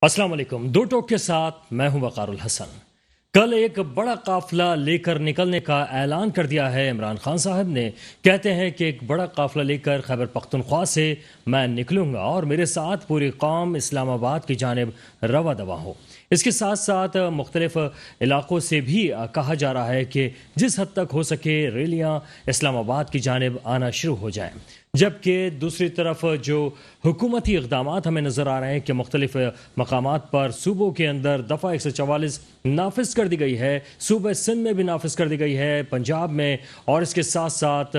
السلام علیکم. دو ٹوک کے ساتھ میں ہوں وقار الحسن. کل ایک بڑا قافلہ لے کر نکلنے کا اعلان کر دیا ہے عمران خان صاحب نے. کہتے ہیں کہ ایک بڑا قافلہ لے کر خیبر پختونخوا سے میں نکلوں گا اور میرے ساتھ پوری قوم اسلام آباد کی جانب رواں دواں ہو. اس کے ساتھ ساتھ مختلف علاقوں سے بھی کہا جا رہا ہے کہ جس حد تک ہو سکے ریلیاں اسلام آباد کی جانب آنا شروع ہو جائیں. جبکہ دوسری طرف جو حکومتی اقدامات ہمیں نظر آ رہے ہیں کہ مختلف مقامات پر صوبوں کے اندر دفعہ 144 نافذ کر دی گئی ہے. صوبہ سندھ میں بھی نافذ کر دی گئی ہے, پنجاب میں, اور اس کے ساتھ ساتھ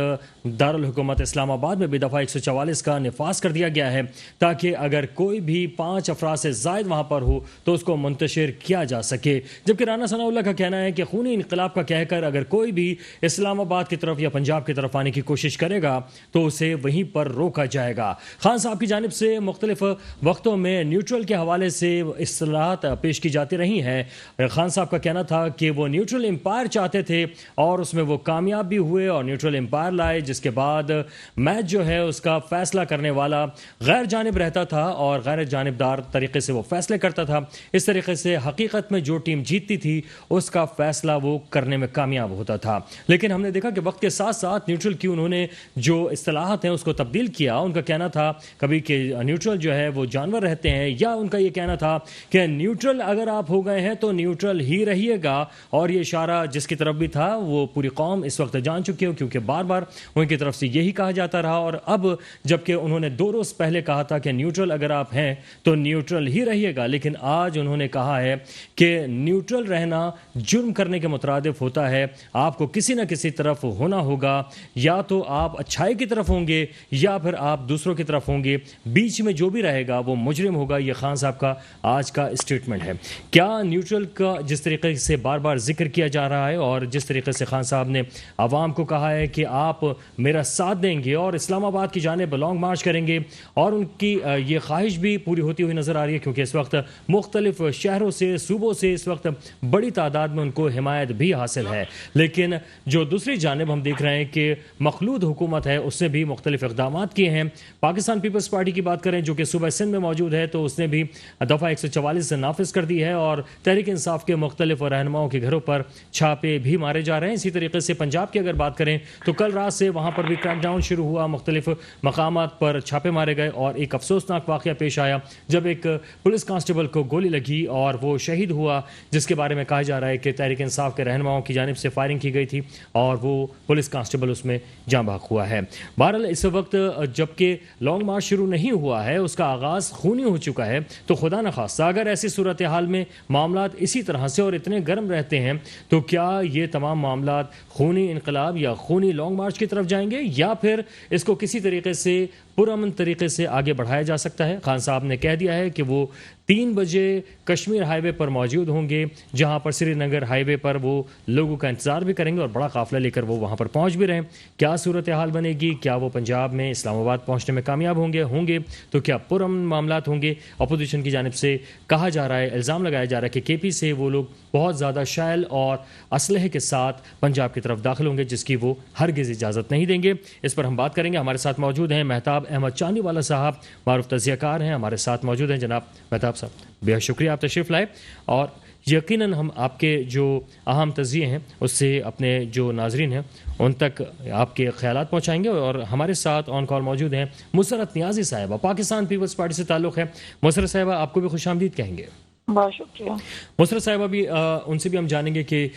دارالحکومت اسلام آباد میں بھی دفعہ 144 کا نفاذ کر دیا گیا ہے تاکہ اگر کوئی بھی 5 افراد سے زائد وہاں پر ہو تو اس کو منتشر کیا جا سکے. جبکہ رانا ثناء اللہ کا کہنا ہے کہ خونی انقلاب کا کہہ کر اگر کوئی بھی اسلام آباد کی طرف یا پنجاب کی طرف آنے کی کوشش کرے گا تو اسے وہیں پر روکا جائے گا. خان صاحب کی جانب سے مختلف وقتوں میں نیوٹرل کے حوالے سے اصطلاحات پیش کی جاتی رہی ہیں. خان صاحب کا کہنا تھا کہ وہ نیوٹرل امپائر چاہتے تھے اور اس میں وہ کامیاب بھی ہوئے اور نیوٹرل امپائر لائے, جس کے بعد میچ جو ہے اس کا فیصلہ کرنے والا غیر جانب رہتا تھا اور غیر جانبدار طریقے سے وہ فیصلے کرتا تھا. اس طریقے سے حقیقت میں جو ٹیم جیتتی تھی اس کا فیصلہ وہ کرنے میں کامیاب ہوتا تھا. لیکن ہم نے دیکھا کہ وقت کے ساتھ ساتھ نیوٹرل کی انہوں نے جو اصطلاحات ہیں اس کو تبدیل کیا. ان کا کہنا تھا کبھی کہ نیوٹرل جو ہے وہ جانور رہتے ہیں, یا ان کا یہ کہنا تھا کہ نیوٹرل اگر آپ ہو گئے ہیں تو نیوٹرل ہی رہیے گا. اور یہ اشارہ جس کی طرف بھی تھا وہ پوری قوم اس وقت جان چکی ہو, کیونکہ بار بار ان کی طرف سے یہی کہا جاتا رہا. اور اب جبکہ انہوں نے 2 روز پہلے کہا تھا کہ نیوٹرل اگر آپ ہیں تو نیوٹرل ہی رہیے گا, لیکن آج انہوں نے کہا ہے کہ نیوٹرل رہنا جرم کرنے کے مترادف ہوتا ہے. آپ کو کسی نہ کسی طرف ہونا ہوگا, یا تو آپ اچھائی کی طرف ہوں گے یا پھر آپ دوسروں کی طرف ہوں گے. بیچ میں جو بھی رہے گا وہ مجرم ہوگا. یہ خان صاحب کا آج کا اسٹیٹمنٹ ہے. کیا نیوٹرل کا جس طریقے سے بار بار ذکر کیا جا رہا ہے اور جس طریقے سے خان صاحب نے عوام کو کہا ہے کہ آپ میرا ساتھ دیں گے اور اسلام آباد کی جانب لانگ مارچ کریں گے, اور ان کی یہ خواہش بھی پوری ہوتی ہوئی نظر آ رہی ہے, کیونکہ اس وقت مختلف شہروں سے, صوبوں سے اس وقت بڑی تعداد میں ان کو حمایت بھی حاصل ہے. لیکن جو دوسری جانب ہم دیکھ رہے ہیں کہ مخلوط حکومت ہے اس نے بھی مختلف اقدامات کیے ہیں. پاکستان پیپلز پارٹی کی بات کریں جو کہ صوبہ سندھ میں موجود ہے تو اس نے بھی دفعہ 144 نافذ کر دی ہے اور تحریک انصاف کے مختلف رہنماؤں کے گھروں پر چھاپے بھی مارے جا رہے ہیں. اسی طریقے سے پنجاب کی اگر بات کریں تو کل رات سے وہاں پر بھی کریک ڈاؤن شروع ہوا, مختلف مقامات پر چھاپے مارے گئے اور ایک افسوسناک واقعہ پیش آیا جب ایک پولیس کانسٹیبل کو گولی لگی اور وہ شہید ہوا, جس کے بارے میں کہا جا رہا ہے کہ تحریک انصاف کے رہنماؤں کی جانب سے فائرنگ کی گئی تھی اور وہ پولیس کانسٹیبل اس میں جاں بحق ہوا ہے. بہرحال اس وقت جبکہ لانگ مارچ شروع نہیں ہوا ہے, اس کا آغاز خونی ہو چکا ہے, تو خدا نخواستہ اگر ایسی صورتحال میں معاملات اسی طرح سے اور اتنے گرم رہتے ہیں تو کیا یہ تمام معاملات خونی انقلاب یا خونی لانگ مارچ کی طرف جائیں گے, یا پھر اس کو کسی طریقے سے پرامن طریقے سے آگے بڑھایا جا سکتا ہے. خان صاحب نے کہہ دیا ہے کہ وہ 3 بجے کشمیر ہائی وے پر موجود ہوں گے, جہاں پر سری نگر ہائی وے پر وہ لوگوں کا انتظار بھی کریں گے اور بڑا قافلہ لے کر وہ وہاں پر پہنچ بھی رہے ہیں. کیا صورتحال بنے گی, کیا وہ پنجاب میں اسلام آباد پہنچنے میں کامیاب ہوں گے تو کیا پرامن معاملات ہوں گے. اپوزیشن کی جانب سے کہا جا رہا ہے, الزام لگایا جا رہا ہے کہ کے پی سے وہ لوگ بہت زیادہ شیل اور اسلحے کے ساتھ پنجاب کی طرف داخل ہوں گے, جس کی وہ ہرگز اجازت نہیں دیں گے. اس پر ہم بات کریں گے. ہمارے ساتھ موجود ہیں مہتاب احمد چاندی والا صاحب, معروف تجزیہ کار ہیں, ہمارے ساتھ موجود ہیں. جناب مہتاب صاحب, بہت شکریہ آپ تشریف لائے, اور یقیناً ہم آپ کے جو اہم تجزیے ہیں اس سے اپنے جو ناظرین ہیں ان تک آپ کے خیالات پہنچائیں گے. اور ہمارے ساتھ آن کال موجود ہیں مسرت نیازی صاحبہ, پاکستان پیپلز پارٹی سے تعلق ہے. مسرت صاحبہ, آپ کو بھی خوش آمدید کہیں گے. بہت شکریہ. مسرت صاحبہ بھی ان سے بھی ہم جانیں گے کہ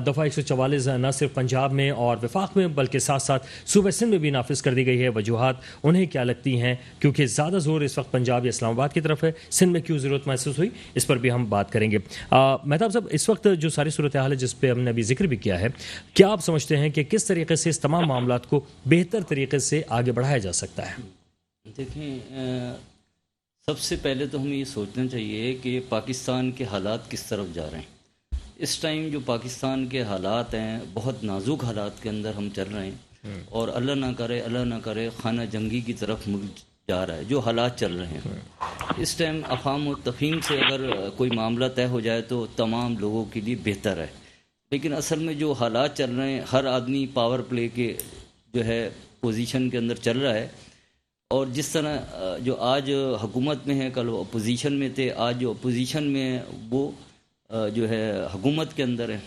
دفعہ 144 نہ صرف پنجاب میں اور وفاق میں بلکہ ساتھ ساتھ صوبہ سندھ میں بھی نافذ کر دی گئی ہے. وجوہات انہیں کیا لگتی ہیں, کیونکہ زیادہ زور اس وقت پنجاب یا اسلام آباد کی طرف ہے, سندھ میں کیوں ضرورت محسوس ہوئی, اس پر بھی ہم بات کریں گے. مہتاب صاحب, اس وقت جو ساری صورتحال ہے جس پہ ہم نے ابھی ذکر بھی کیا ہے, کیا آپ سمجھتے ہیں کہ کس طریقے سے اس تمام معاملات کو بہتر طریقے سے آگے بڑھایا جا سکتا ہے؟ دیکھیں, سب سے پہلے تو ہمیں یہ سوچنا چاہیے کہ پاکستان کے حالات کس طرف جا رہے ہیں. اس ٹائم جو پاکستان کے حالات ہیں بہت نازک حالات کے اندر ہم چل رہے ہیں, اور اللہ نہ کرے خانہ جنگی کی طرف ملک جا رہا ہے. جو حالات چل رہے ہیں اس ٹائم افہام و تفہیم سے اگر کوئی معاملہ طے ہو جائے تو تمام لوگوں کے لیے بہتر ہے, لیکن اصل میں جو حالات چل رہے ہیں ہر آدمی پاور پلے کے جو ہے پوزیشن کے اندر چل رہا ہے, اور جس طرح جو آج حکومت میں ہیں کل وہ اپوزیشن میں تھے، آج جو اپوزیشن میں ہیں وہ جو ہے حکومت کے اندر ہے.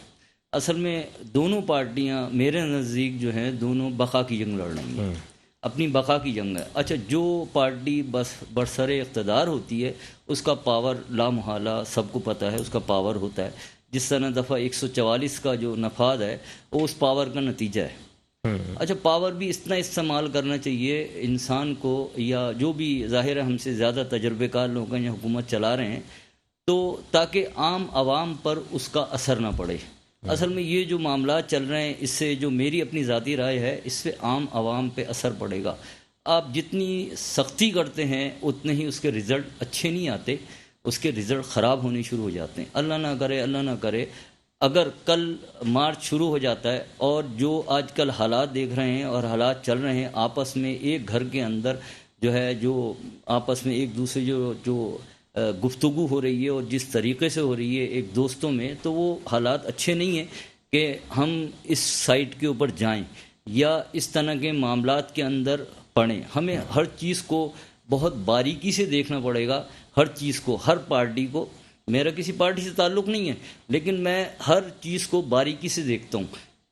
اصل میں دونوں پارٹیاں میرے نزدیک جو ہیں دونوں بقا کی جنگ لڑ رہی ہیں، اپنی بقا کی جنگ ہے. اچھا، جو پارٹی بس برسر اقتدار ہوتی ہے اس کا پاور لامحالہ سب کو پتہ ہے، اس کا پاور ہوتا ہے. جس طرح دفعہ 144 کا جو نفاذ ہے وہ اس پاور کا نتیجہ ہے. اچھا، پاور بھی اتنا استعمال کرنا چاہیے انسان کو، یا جو بھی ظاہر ہے ہم سے زیادہ تجربے کار لوگ ہیں جو حکومت چلا رہے ہیں، تو تاکہ عام عوام پر اس کا اثر نہ پڑے. اصل میں یہ جو معاملات چل رہے ہیں اس سے جو میری اپنی ذاتی رائے ہے اس سے عام عوام پہ اثر پڑے گا. آپ جتنی سختی کرتے ہیں اتنے ہی اس کے رزلٹ اچھے نہیں آتے، اس کے رزلٹ خراب ہونے شروع ہو جاتے ہیں. اللہ نہ کرے اگر کل مارچ شروع ہو جاتا ہے اور جو آج کل حالات دیکھ رہے ہیں اور حالات چل رہے ہیں، آپس میں ایک گھر کے اندر جو ہے جو آپس میں ایک دوسرے جو گفتگو ہو رہی ہے اور جس طریقے سے ہو رہی ہے ایک دوستوں میں، تو وہ حالات اچھے نہیں ہیں کہ ہم اس سائٹ کے اوپر جائیں یا اس طرح کے معاملات کے اندر پڑیں. ہمیں ہر چیز کو بہت باریکی سے دیکھنا پڑے گا، ہر چیز کو، ہر پارٹی کو. میرا کسی پارٹی سے تعلق نہیں ہے لیکن میں ہر چیز کو باریکی سے دیکھتا ہوں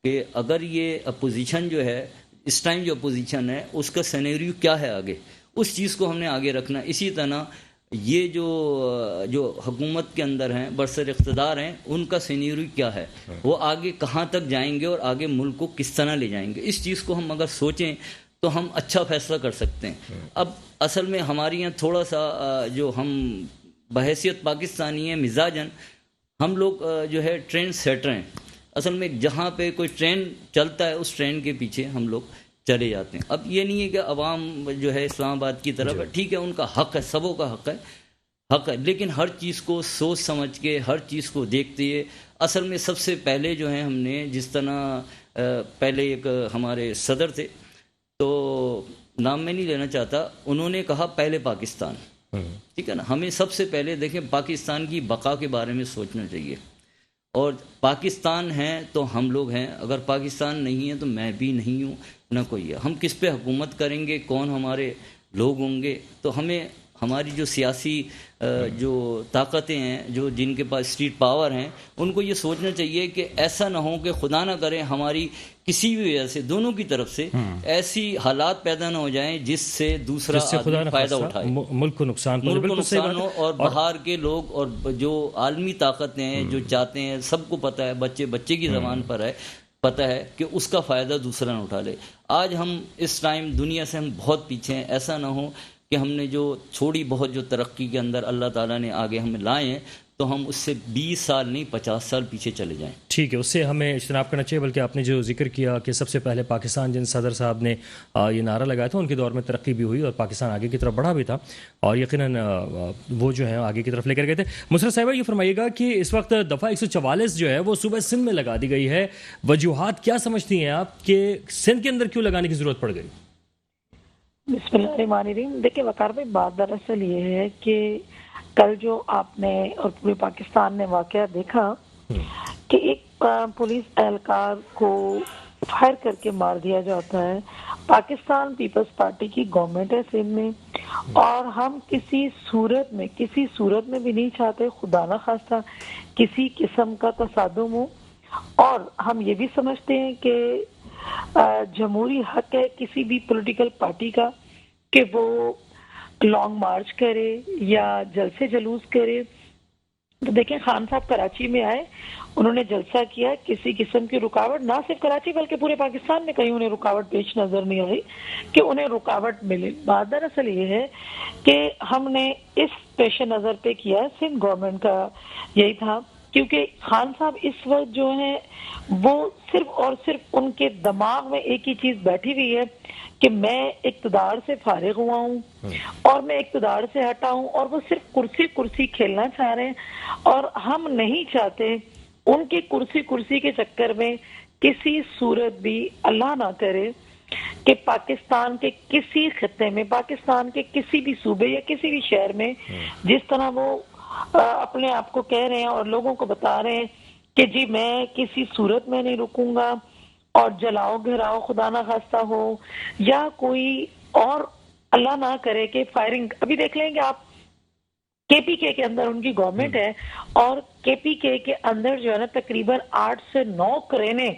کہ اگر یہ اپوزیشن جو ہے اس ٹائم جو اپوزیشن ہے اس کا سینیریو کیا ہے آگے، اس چیز کو ہم نے آگے رکھنا. اسی طرح یہ جو حکومت کے اندر ہیں برسر اقتدار ہیں ان کا سینیریو کیا ہے، وہ آگے کہاں تک جائیں گے اور آگے ملک کو کس طرح لے جائیں گے. اس چیز کو ہم اگر سوچیں تو ہم اچھا فیصلہ کر سکتے ہیں. اب اصل میں ہمارے یہاں تھوڑا سا جو ہم بحیثیت پاکستانی ہیں مزاجن، ہم لوگ جو ہے ٹرینڈ سیٹر ہیں. اصل میں جہاں پہ کوئی ٹرینڈ چلتا ہے اس ٹرینڈ کے پیچھے ہم لوگ چلے جاتے ہیں. اب یہ نہیں ہے کہ عوام جو ہے اسلام آباد کی طرف ہے، ٹھیک ہے ان کا حق ہے، سبوں کا حق ہے، لیکن ہر چیز کو سوچ سمجھ کے ہر چیز کو دیکھتے ہوئے. اصل میں سب سے پہلے جو ہے ہم نے جس طرح پہلے ایک ہمارے صدر تھے، تو نام میں نہیں لینا چاہتا، انہوں نے کہا پہلے پاکستان، ٹھیک ہے نا. ہمیں سب سے پہلے دیکھیں پاکستان کی بقا کے بارے میں سوچنا چاہیے. اور پاکستان ہے تو ہم لوگ ہیں، اگر پاکستان نہیں ہے تو میں بھی نہیں ہوں، نہ کوئی ہے. ہم کس پہ حکومت کریں گے، کون ہمارے لوگ ہوں گے؟ تو ہمیں ہماری جو سیاسی جو طاقتیں ہیں، جو جن کے پاس اسٹریٹ پاور ہیں، ان کو یہ سوچنا چاہیے کہ ایسا نہ ہو کہ خدا نہ کرے ہماری کسی بھی وجہ سے دونوں کی طرف سے ایسی حالات پیدا نہ ہو جائیں جس سے دوسرا آدمی فائدہ اٹھائے، ملک کو نقصان ہو. اور باہر کے لوگ اور جو عالمی طاقتیں ہیں جو چاہتے ہیں، سب کو پتہ ہے، بچے کی زبان پر ہے، پتہ ہے کہ اس کا فائدہ دوسرا نہ اٹھا لے. آج ہم اس ٹائم دنیا سے ہم بہت پیچھے ہیں. ایسا نہ ہو کہ ہم نے جو چھوڑی بہت جو ترقی کے اندر اللہ تعالیٰ نے آگے ہمیں لائے ہیں، تو ہم اس سے 20 سال نہیں 50 سال پیچھے چلے جائیں. ٹھیک ہے، اس سے ہمیں اجتناب کرنا چاہیے. بلکہ آپ نے جو ذکر کیا کہ سب سے پہلے پاکستان، جن صدر صاحب نے یہ نعرہ لگایا تھا، ان کے دور میں ترقی بھی ہوئی اور پاکستان آگے کی طرف بڑھا بھی تھا، اور یقیناً وہ جو ہے آگے کی طرف لے کر گئے تھے. مسرت صاحبہ یہ فرمائیے گا کہ اس وقت دفعہ 144 جو ہے وہ صوبہ سندھ میں لگا دی گئی ہے، وجوہات کیا سمجھتی ہیں آپ کہ سندھ کے اندر کیوں لگانے کی ضرورت پڑ گئی؟ بسم اللہ الرحمن الرحیم. دیکھیں وقار بھائی، بات دراصل یہ ہے کہ کل جو آپ نے اور پورے پاکستان نے واقعہ دیکھا کہ ایک پولیس اہلکار کو فائر کر کے مار دیا جاتا ہے. پاکستان پیپلز پارٹی کی گورنمنٹ ہے سندھ میں، اور ہم کسی صورت میں بھی نہیں چاہتے خدا نہ خواستہ کسی قسم کا تصادم ہو. اور ہم یہ بھی سمجھتے ہیں کہ جمہوری حق ہے کسی بھی پولیٹیکل پارٹی کا کہ وہ لانگ مارچ کرے یا جلسے جلوس کرے. تو دیکھیں خان صاحب کراچی میں آئے، انہوں نے جلسہ کیا، کسی قسم کی رکاوٹ نہ صرف کراچی بلکہ پورے پاکستان میں کہیں انہیں رکاوٹ پیش نظر نہیں آئی کہ انہیں رکاوٹ ملے. بات دراصل یہ ہے کہ ہم نے اس پیش نظر پہ کیا، سندھ گورنمنٹ کا یہی تھا، کیونکہ خان صاحب اس وقت جو ہیں وہ صرف اور صرف ان کے دماغ میں ایک ہی چیز بیٹھی ہوئی ہے کہ میں اقتدار سے فارغ ہوا ہوں اور میں اقتدار سے ہٹا ہوں، اور وہ صرف کرسی کھیلنا چاہ رہے ہیں. اور ہم نہیں چاہتے ان کی کرسی کے چکر میں کسی صورت بھی اللہ نہ کرے کہ پاکستان کے کسی خطے میں، پاکستان کے کسی بھی صوبے یا کسی بھی شہر میں جس طرح وہ اپنے آپ کو کہہ رہے ہیں اور لوگوں کو بتا رہے ہیں کہ جی میں کسی صورت میں نہیں رکوں گا، اور جلاؤ گھراؤ خدا نہ خواستہ ہو یا کوئی اور اللہ نہ کرے کہ فائرنگ، ابھی دیکھ لیں کہ آپ KPK کے اندر ان کی گورنمنٹ ہے اور KPK کے اندر جو ہے نا تقریباً 8 سے 9 کرینے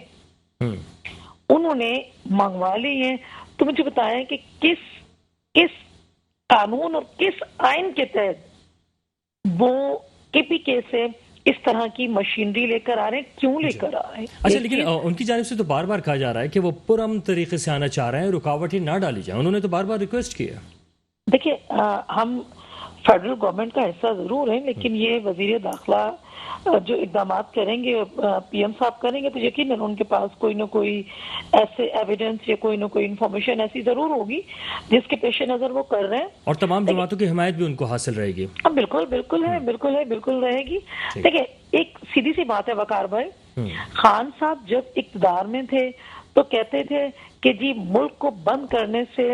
انہوں نے منگوا لی ہیں. تو مجھے بتائیں کہ کس قانون اور کس آئین کے تحت وہ KPK سے اس طرح کی مشینری لے کر آ رہے ہیں، کیوں لے کر آ رہے ہیں؟ اچھا، لیکن ان کی جانب سے تو بار بار کہا جا رہا ہے کہ وہ پرامن طریقے سے آنا چاہ رہے ہیں، رکاوٹیں نہ ڈالی جائیں. انہوں نے تو بار بار ریکویسٹ کیا. دیکھیے ہم فیڈرل گورنمنٹ کا حصہ ضرور ہیں، لیکن یہ وزیر داخلہ جو اقدامات کریں گے PM صاحب کریں گے تو یقیناً ان کے پاس کوئی نہ کوئی ایسے ایویڈنس یا کوئی نہ کوئی انفارمیشن ایسی ضرور ہوگی جس کے پیش نظر وہ کر رہے ہیں. اور تمام جماعتوں کی حمایت بھی ان کو حاصل رہے گی. بالکل رہے گی. دیکھیں ایک سیدھی سی بات ہے وقار بھائی، خان صاحب جب اقتدار میں تھے تو کہتے تھے کہ جی ملک کو بند کرنے سے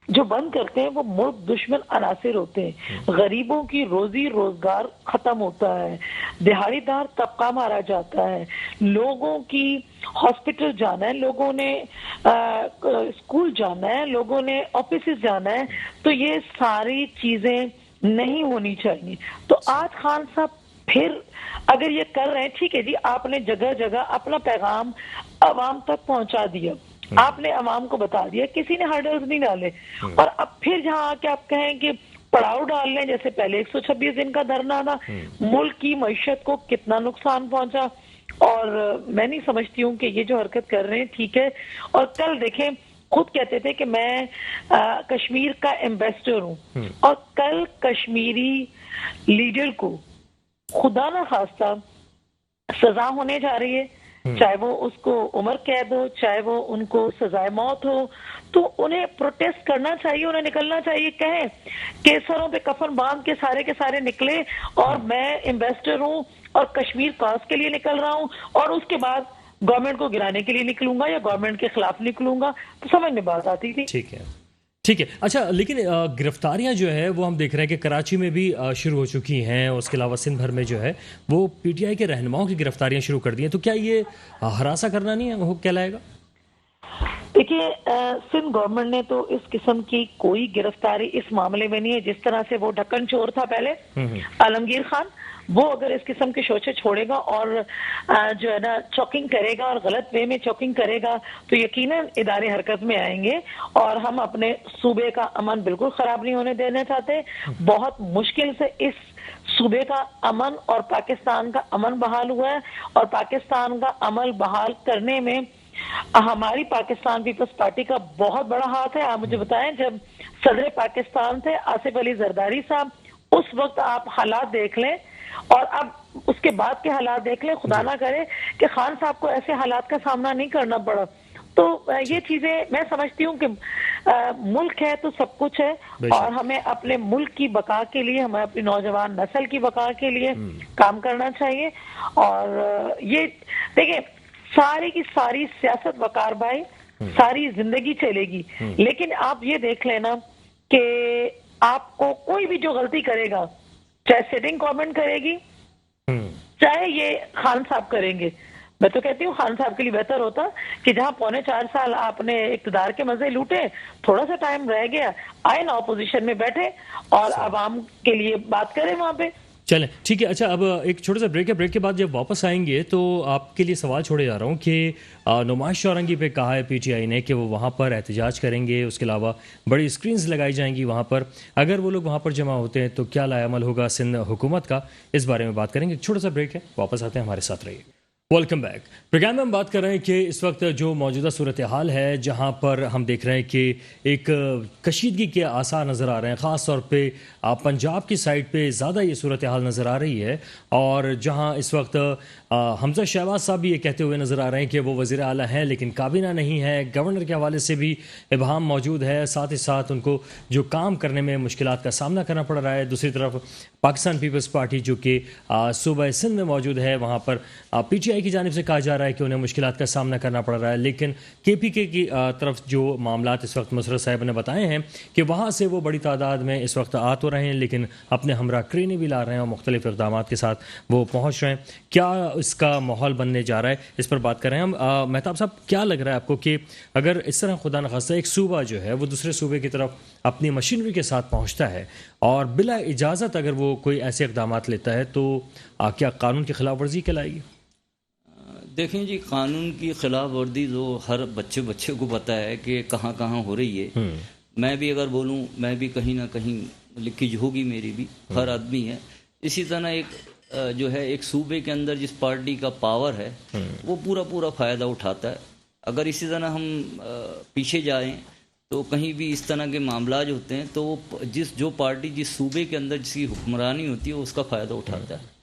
جو بند کرتے ہیں وہ ملک دشمن عناصر ہوتے ہیں، غریبوں کی روزی روزگار ختم ہوتا ہے، دہاڑی دار طبقہ مارا جاتا ہے، لوگوں کی ہاسپٹل جانا ہے، لوگوں نے اسکول جانا ہے، لوگوں نے آفیسز جانا ہے، تو یہ ساری چیزیں نہیں ہونی چاہیے. تو آج خان صاحب پھر اگر یہ کر رہے ہیں، ٹھیک ہے جی آپ نے جگہ جگہ اپنا پیغام عوام تک پہنچا دیا، آپ نے عوام کو بتا دیا، کسی نے ہرڈلز نہیں ڈالے، اور اب پھر جہاں آ کے آپ کہیں کہ پڑاؤ ڈال لیں، جیسے پہلے 126 دن کا دھرنا تھا، ملک کی معیشت کو کتنا نقصان پہنچا. اور میں نہیں سمجھتی ہوں کہ یہ جو حرکت کر رہے ہیں ٹھیک ہے. اور کل دیکھیں خود کہتے تھے کہ میں کشمیر کا ایمبیسڈر ہوں، اور کل کشمیری لیڈر کو خدا نہ خواستہ سزا ہونے جا رہی ہے، چاہے وہ اس کو عمر قید ہو، چاہے وہ ان کو سزائے موت ہو، تو انہیں پروٹیسٹ کرنا چاہیے، انہیں نکلنا چاہیے، کہیں کہ سروں پہ کفن باندھ کے سارے نکلے اور میں ایمبیسڈر ہوں اور کشمیر کاز کے لیے نکل رہا ہوں، اور اس کے بعد گورنمنٹ کو گرانے کے لیے نکلوں گا یا گورنمنٹ کے خلاف نکلوں گا. تو سمجھ میں بات آتی تھی. ٹھیک ہے. اچھا، لیکن گرفتاریاں جو ہے وہ ہم دیکھ رہے ہیں کہ کراچی میں بھی شروع ہو چکی ہیں، اور اس کے علاوہ سندھ بھر میں جو ہے وہ PTI کے رہنماؤں کی گرفتاریاں شروع کر دی ہیں. تو کیا یہ ہراساں کرنا نہیں ہے، وہ کہلائے گا؟ دیکھیے سندھ گورنمنٹ نے تو اس قسم کی کوئی گرفتاری اس معاملے میں نہیں ہے. جس طرح سے وہ ڈھکن چور تھا پہلے عالمگیر خان، وہ اگر اس قسم کے شوچے چھوڑے گا اور جو ہے نا چوکنگ کرے گا اور غلط وے میں چوکنگ کرے گا تو یقیناً ادارے حرکت میں آئیں گے. اور ہم اپنے صوبے کا امن بالکل خراب نہیں ہونے دینا چاہتے. بہت مشکل سے اس صوبے کا امن اور پاکستان کا امن بحال ہوا ہے، اور پاکستان کا امن بحال کرنے میں ہماری پاکستان پیپلز پارٹی کا بہت بڑا ہاتھ ہے. آپ مجھے بتائیں جب صدر پاکستان تھے آصف علی زرداری صاحب، اس وقت آپ حالات دیکھ لیں اور اب اس کے بعد کے حالات دیکھ لیں، خدا نہ کرے کہ خان صاحب کو ایسے حالات کا سامنا نہیں کرنا پڑا. تو یہ چیزیں میں سمجھتی ہوں کہ ملک ہے تو سب کچھ ہے، اور ہمیں اپنے ملک کی بقا کے لیے، ہمیں اپنی نوجوان نسل کی بقا کے لیے کام کرنا چاہیے. اور یہ دیکھیں ساری کی ساری سیاست وقار بھائی ساری زندگی چلے گی، لیکن آپ یہ دیکھ لینا کہ آپ کو کوئی بھی جو غلطی کرے گا، چاہے سٹنگ گورنمنٹ کرے گی، چاہے یہ خان صاحب کریں گے، میں تو کہتی ہوں خان صاحب کے لیے بہتر ہوتا کہ جہاں 4.25 سال آپ نے اقتدار کے مزے لوٹے، تھوڑا سا ٹائم رہ گیا، آئے نا اپوزیشن میں بیٹھے اور عوام کے لیے بات کریں وہاں پہ. چلیں ٹھیک ہے. اچھا، اب ایک چھوٹا سا بریک ہے. بریک کے بعد جب واپس آئیں گے تو آپ کے لیے سوال چھوڑے جا رہا ہوں کہ نمائش چورنگی پہ کہا ہے PTI نے کہ وہ وہاں پر احتجاج کریں گے، اس کے علاوہ بڑی اسکرینز لگائی جائیں گی وہاں پر. اگر وہ لوگ وہاں پر جمع ہوتے ہیں تو کیا لائے عمل ہوگا سندھ حکومت کا، اس بارے میں بات کریں گے. ایک چھوٹا سا بریک ہے، واپس آتے ہیں، ہمارے ساتھ رہیے. Welcome back. پروگرام میں ہم بات کر رہے ہیں کہ اس وقت جو موجودہ صورتحال ہے جہاں پر ہم دیکھ رہے ہیں کہ ایک کشیدگی کے آثار نظر آ رہے ہیں، خاص طور پہ پنجاب کی سائڈ پہ زیادہ یہ صورتحال نظر آ رہی ہے، اور جہاں اس وقت حمزہ شہباز صاحب بھی یہ کہتے ہوئے نظر آ رہے ہیں کہ وہ وزیر اعلیٰ ہیں لیکن کابینہ نہیں ہے. گورنر کے حوالے سے بھی ابہام موجود ہے، ساتھ ہی ساتھ ان کو جو کام کرنے میں مشکلات کا سامنا کرنا پڑ رہا ہے. دوسری طرف پاکستان پیپلز پارٹی جو کہ صوبہ سندھ میں موجود ہے، وہاں پر PTI کی جانب سے کہا جا رہا ہے کہ انہیں مشکلات کا سامنا کرنا پڑ رہا ہے. لیکن KPK کی طرف جو معاملات اس وقت مسرت صاحب نے بتائے ہیں کہ وہاں سے وہ بڑی تعداد میں اس وقت آ تو رہے رہے ہیں لیکن اپنے ہمراہ کرینیں بھی لا رہے ہیں اور مختلف اقدامات کے ساتھ وہ پہنچ رہے ہیں. کیا اس کا ماحول بننے جا رہا ہے, اس پر بات کر رہے ہیں ہم. مہتاب صاحب, کیا لگ رہا ہے آپ کو کہ اگر اس طرح خدا نخواستہ ایک صوبہ جو ہے وہ دوسرے صوبے کی طرف اپنی مشینری کے ساتھ پہنچتا ہے اور بلا اجازت اگر وہ کوئی ایسے اقدامات لیتا ہے تو کیا قانون کی خلاف ورزی کہلائے گی؟ دیکھیں جی, قانون کی خلاف ورزی جو ہر بچے کو پتہ ہے کہ کہاں کہاں ہو رہی ہے. میں بھی اگر بولوں, میں بھی کہیں نہ کہیں لکھی ہوگی میری بھی, ہر آدمی ہے. اسی طرح ایک جو ہے ایک صوبے کے اندر جس پارٹی کا پاور ہے وہ پورا فائدہ اٹھاتا ہے. اگر اسی طرح ہم پیچھے جائیں تو کہیں بھی اس طرح کے معاملات ہوتے ہیں تو وہ جو پارٹی جس صوبے کے اندر جس کی حکمرانی ہوتی ہے اس کا فائدہ اٹھاتا ہے.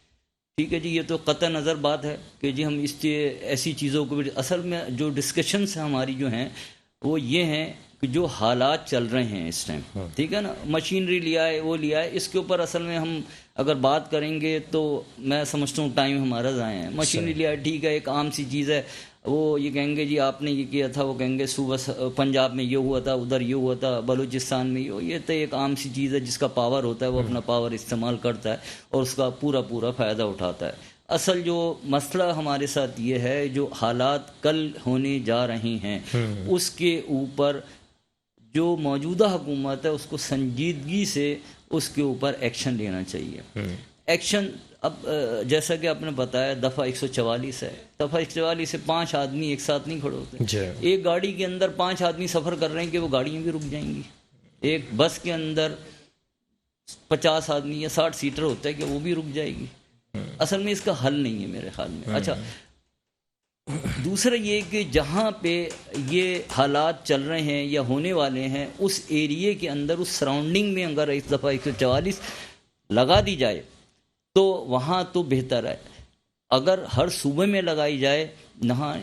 ٹھیک ہے جی, یہ تو قطع نظر بات ہے کہ جی ہم اس ایسی چیزوں کو بھی, اصل میں جو ڈسکشنز ہیں ہماری جو ہیں وہ یہ ہیں کہ جو حالات چل رہے ہیں اس ٹائم, ٹھیک ہے نا, مشینری لیا ہے وہ لیا ہے, اس کے اوپر اصل میں ہم اگر بات کریں گے تو میں سمجھتا ہوں ٹائم ہمارا ضائع ہے. مشینری لیا ہے, ٹھیک ہے, ایک عام سی چیز ہے. وہ یہ کہیں گے جی آپ نے یہ کیا تھا, وہ کہیں گے صوبہ پنجاب میں یہ ہوا تھا, ادھر یہ ہوا تھا, بلوچستان میں یہ تو ایک عام سی چیز ہے. جس کا پاور ہوتا ہے وہ اپنا پاور استعمال کرتا ہے اور اس کا پورا فائدہ اٹھاتا ہے. اصل جو مسئلہ ہمارے ساتھ یہ ہے, جو حالات کل ہونے جا رہے ہیں اس کے اوپر جو موجودہ حکومت ہے اس کو سنجیدگی سے اس کے اوپر ایکشن لینا چاہیے. ایکشن اب جیسا کہ آپ نے بتایا دفعہ 144 ہے, دفعہ 144 سے 5 آدمی ایک ساتھ نہیں کھڑے ہوتے. ایک گاڑی کے اندر 5 آدمی سفر کر رہے ہیں کہ وہ گاڑیاں بھی رک جائیں گی. ایک بس کے اندر 50 آدمی یا 60 سیٹر ہوتا ہے کہ وہ بھی رک جائے گی. اصل میں اس کا حل نہیں ہے میرے خیال میں. اچھا, دوسرا یہ کہ جہاں پہ یہ حالات چل رہے ہیں یا ہونے والے ہیں اس ایریے کے اندر, اس سراؤنڈنگ میں اگر اس دفعہ 144 لگا دی جائے تو وہاں تو بہتر ہے. اگر ہر صوبے میں لگائی جائے,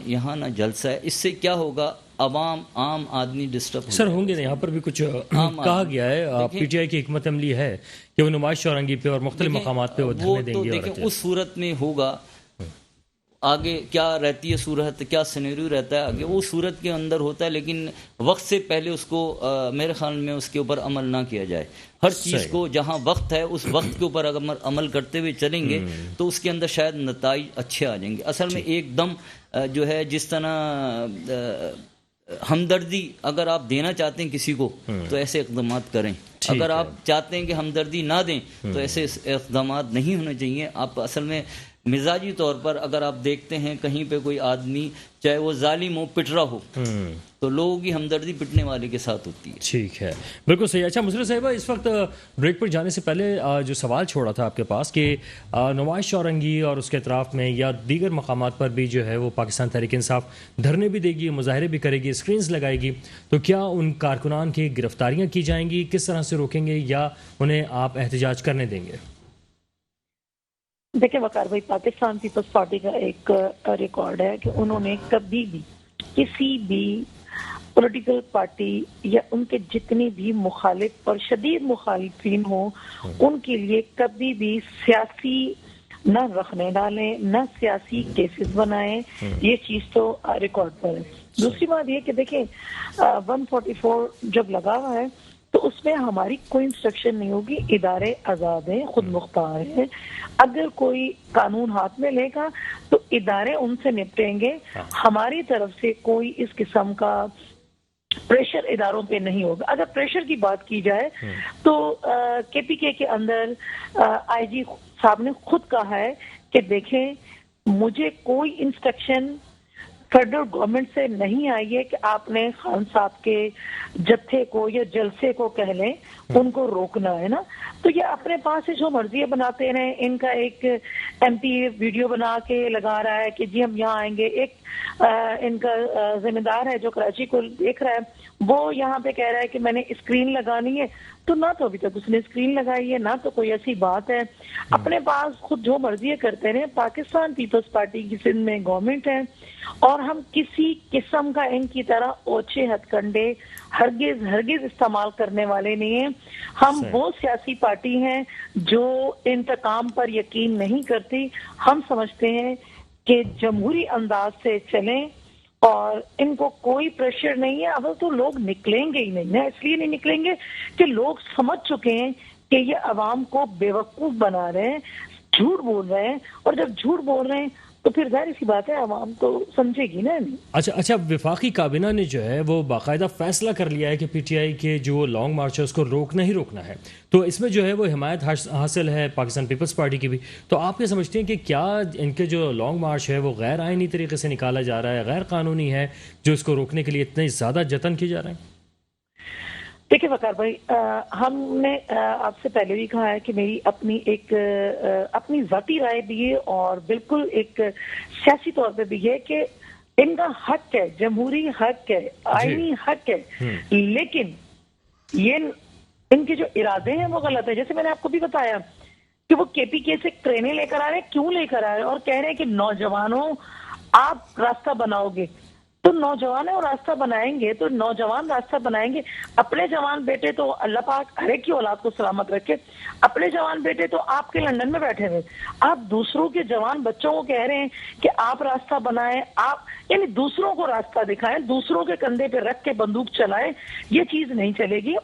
یہاں نہ جلسہ ہے, اس سے کیا ہوگا, عام آدمی ڈسٹرب سر ہوں گے نا. یہاں پر بھی کچھ کہا گیا ہے, پی ٹی آئی کی حکمت عملی ہے کہ وہ نمائش چورنگی پہ اور مختلف مقامات پہ وہ دھرنے دیں گے. دیکھیں اس صورت میں ہوگا, آگے کیا رہتی ہے صورت, کیا سینیریو رہتا ہے آگے, وہ صورت کے اندر ہوتا ہے. لیکن وقت سے پہلے اس کو میرے خیال میں اس کے اوپر عمل نہ کیا جائے. ہر چیز کو جہاں وقت ہے اس وقت کے اوپر اگر عمل کرتے ہوئے چلیں گے تو اس کے اندر شاید نتائج اچھے آ جائیں گے. اصل میں ایک دم جو ہے جس طرح ہمدردی اگر آپ دینا چاہتے ہیں کسی کو تو ایسے اقدامات کریں. اگر آپ چاہتے ہیں کہ ہمدردی نہ دیں تو ایسے اقدامات نہیں ہونے چاہیے. آپ اصل میں مزاجی طور پر اگر آپ دیکھتے ہیں کہیں پہ کوئی آدمی چاہے وہ ظالم ہو, پٹ رہا ہو, تو لوگوں کی ہمدردی پٹنے والے کے ساتھ ہوتی ہے. ٹھیک ہے, بالکل صحیح. اچھا مسرت صاحبہ, اس وقت بریک پر جانے سے پہلے جو سوال چھوڑا تھا آپ کے پاس کہ نمائش چورنگی اور اس کے اطراف میں یا دیگر مقامات پر بھی جو ہے وہ پاکستان تحریک انصاف دھرنے بھی دے گی, مظاہرے بھی کرے گی, اسکرینز لگائے گی, تو کیا ان کارکنان کی گرفتاریاں کی جائیں گی, کس طرح سے روکیں گے یا انہیں آپ احتجاج کرنے دیں گے؟ دیکھیں وقار بھائی, پاکستان پیپلز پارٹی کا ایک ریکارڈ ہے کہ انہوں نے کبھی بھی کسی بھی پولیٹیکل پارٹی یا ان کے جتنی بھی مخالف اور شدید مخالفین ہوں ان کے لیے کبھی بھی سیاسی نہ رکھنے ڈالیں, نہ سیاسی کیسز بنائیں. یہ چیز تو ریکارڈ پر ہے. دوسری بات یہ کہ دیکھیں 144 جب لگا ہوا ہے تو اس میں ہماری کوئی انسٹرکشن نہیں ہوگی. ادارے آزاد ہیں, خود مختار ہیں. اگر کوئی قانون ہاتھ میں لے گا تو ادارے ان سے نپٹیں گے. ہماری طرف سے کوئی اس قسم کا پریشر اداروں پہ نہیں ہوگا. اگر پریشر کی بات کی جائے تو کے پی کے اندر آئی جی صاحب نے خود کہا ہے کہ دیکھیں مجھے کوئی انسٹرکشن فیڈرل گورنمنٹ سے نہیں آئی ہے کہ آپ نے خان صاحب کے جتھے کو یا جلسے کو کہہ لیں ان کو روکنا ہے نا. تو یہ اپنے پاس سے جو مرضی بناتے رہے. ان کا ایک ایم پی ویڈیو بنا کے لگا رہا ہے کہ جی ہم یہاں آئیں گے. ایک ان کا ذمہ دار ہے جو کراچی کو دیکھ رہا ہے, وہ یہاں پہ کہہ رہا ہے کہ میں نے اسکرین لگانی ہے. تو نہ تو ابھی تک اس نے اسکرین لگائی ہے, نہ تو کوئی ایسی بات ہے. اپنے پاس خود جو مرضی کرتے رہے. پاکستان پیپلز پارٹی کی سندھ میں گورنمنٹ ہے اور ہم کسی قسم کا ان کی طرح اوچھے ہتھ کنڈے ہرگز استعمال کرنے والے نہیں ہیں. ہم وہ سیاسی پارٹی ہیں جو انتقام پر یقین نہیں کرتی. ہم سمجھتے ہیں کہ جمہوری انداز سے چلیں اور ان کو کوئی پریشر نہیں ہے. اول تو لوگ نکلیں گے ہی نہیں نا, اس لیے نہیں نکلیں گے کہ لوگ سمجھ چکے ہیں کہ یہ عوام کو بیوقوف بنا رہے ہیں، جھوٹ بول رہے ہیں، اور جب جھوٹ بول رہے ہیں تو پھر ظاہر سی بات ہے عوام تو سمجھے گی نا نہیں۔ اچھا وفاقی کابینہ نے جو ہے وہ باقاعدہ فیصلہ کر لیا ہے کہ پی ٹی آئی کے جو لانگ مارچ ہے اس کو روکنا ہی روکنا ہے، تو اس میں جو ہے وہ حمایت حاصل ہے پاکستان پیپلز پارٹی کی بھی، تو آپ کیا سمجھتے ہیں کہ کیا ان کے جو لانگ مارچ ہے وہ غیر آئینی طریقے سے نکالا جا رہا ہے، غیر قانونی ہے، جو اس کو روکنے کے لیے اتنے زیادہ جتن کیے جا رہے ہیں؟ دیکھیں وقار بھائی، ہم نے آپ سے پہلے بھی کہا ہے کہ میری اپنی ذاتی رائے بھی ہے اور بالکل ایک سیاسی طور پہ بھی ہے کہ ان کا حق ہے، جمہوری حق ہے، آئینی حق ہے، لیکن یہ ان کے جو ارادے ہیں وہ غلط ہے۔ جیسے میں نے آپ کو بھی بتایا کہ وہ کے پی کے سے ٹرینیں لے کر آ رہے ہیں، کیوں لے کر آ رہے ہیں، اور کہہ رہے ہیں کہ نوجوانوں آپ راستہ بناؤ گے، تو نوجوان اور راستہ بنائیں گے تو نوجوان راستہ بنائیں گے، اپنے جوان بیٹے تو اللہ پاک ہر ایک کی اولاد کو سلامت رکھے، اپنے جوان بیٹے تو آپ کے لندن میں بیٹھے ہوئے، آپ دوسروں کے جوان بچوں کو کہہ رہے ہیں کہ آپ راستہ بنائیں، آپ یعنی دوسروں کو راستہ دکھائیں، دوسروں کے کندھے پہ رکھ کے بندوق چلائیں، یہ چیز نہیں چلے گی۔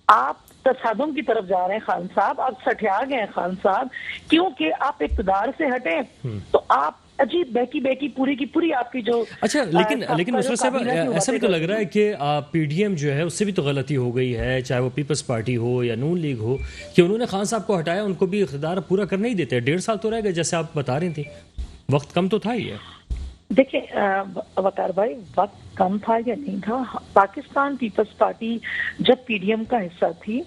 آپ تصادم کی طرف جا رہے ہیں خان صاحب، آپ سٹھیا گئے ہیں خان صاحب، کیونکہ آپ اقتدار سے ہٹیں تو آپ عجیب بہکی بہکی پوری کی پوری آپ کی جو اچھا لیکن مشرف صاحب ایسا بھی تو لگ رہا ہے کہ پی ڈی ایم جو ہے اس سے بھی تو غلطی ہو گئی ہے، چاہے وہ پیپلز پارٹی ہو یا نون لیگ ہو، کہ انہوں نے خان صاحب کو ہٹایا، ان کو بھی اقتدار پورا کرنے ہی دیتے، 1.5 سال تو رہ گئے جیسے آپ بتا رہی تھیں، وقت کم تو تھا ہی ہے۔ دیکھیں وقار بھائی، وقت کم تھا یا نہیں تھا، پاکستان پیپلز پارٹی جب پی ڈی ایم کا حصہ تھی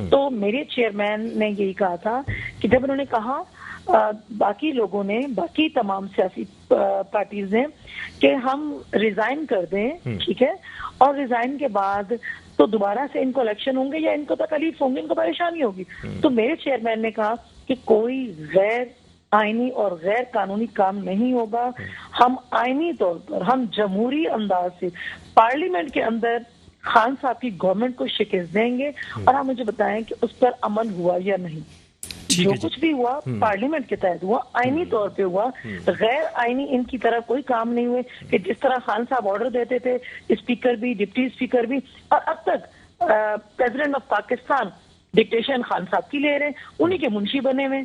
تو میرے چیئرمین نے یہی کہا تھا کہ جب انہوں نے کہا باقی لوگوں نے، باقی تمام سیاسی پارٹیز نے کہ ہم ریزائن کر دیں، ٹھیک ہے، اور ریزائن کے بعد تو دوبارہ سے ان کو الیکشن ہوں گے یا ان کو تکلیف ہوں گی، ان کو پریشانی ہوگی، تو میرے چیئرمین نے کہا کہ کوئی غیر آئینی اور غیر قانونی کام نہیں ہوگا، ہم آئینی طور پر، ہم جمہوری انداز سے پارلیمنٹ کے اندر خان صاحب کی گورنمنٹ کو شکست دیں گے، اور آپ مجھے بتائیں کہ اس پر عمل ہوا یا نہیں۔ جو کچھ بھی ہوا پارلیمنٹ کے تحت ہوا، آئینی طور پہ ہوا، غیر آئینی ان کی طرح کوئی کام نہیں ہوئے کہ جس طرح خان صاحب آرڈر دیتے تھے، اسپیکر بھی، ڈپٹی اسپیکر بھی، اور اب تک president of Pakistan dictation Khan صاحب کی لے رہے ہیں، انہی کے منشی بنے ہوئے۔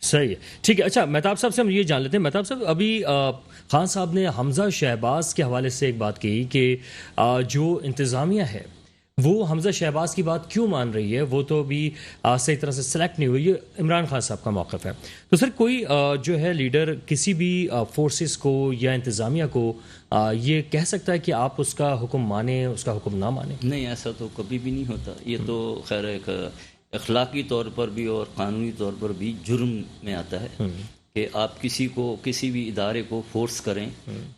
صحیح ہے، ٹھیک ہے۔ اچھا مہتاب صاحب سے ہم یہ جان لیتے ہیں، مہتاب صاحب ابھی خان صاحب نے حمزہ شہباز کے حوالے سے ایک بات کہی کہ جو انتظامیہ ہے وہ حمزہ شہباز کی بات کیوں مان رہی ہے، وہ تو ابھی صحیح طرح سے سلیکٹ نہیں ہوئی، یہ عمران خان صاحب کا موقف ہے، تو سر کوئی جو ہے لیڈر کسی بھی فورسز کو یا انتظامیہ کو یہ کہہ سکتا ہے کہ آپ اس کا حکم مانیں، اس کا حکم نہ مانیں؟ نہیں، ایسا تو کبھی بھی نہیں ہوتا، یہ تو خیر ایک اخلاقی طور پر بھی اور قانونی طور پر بھی جرم میں آتا ہے کہ آپ کسی کو، کسی بھی ادارے کو فورس کریں۔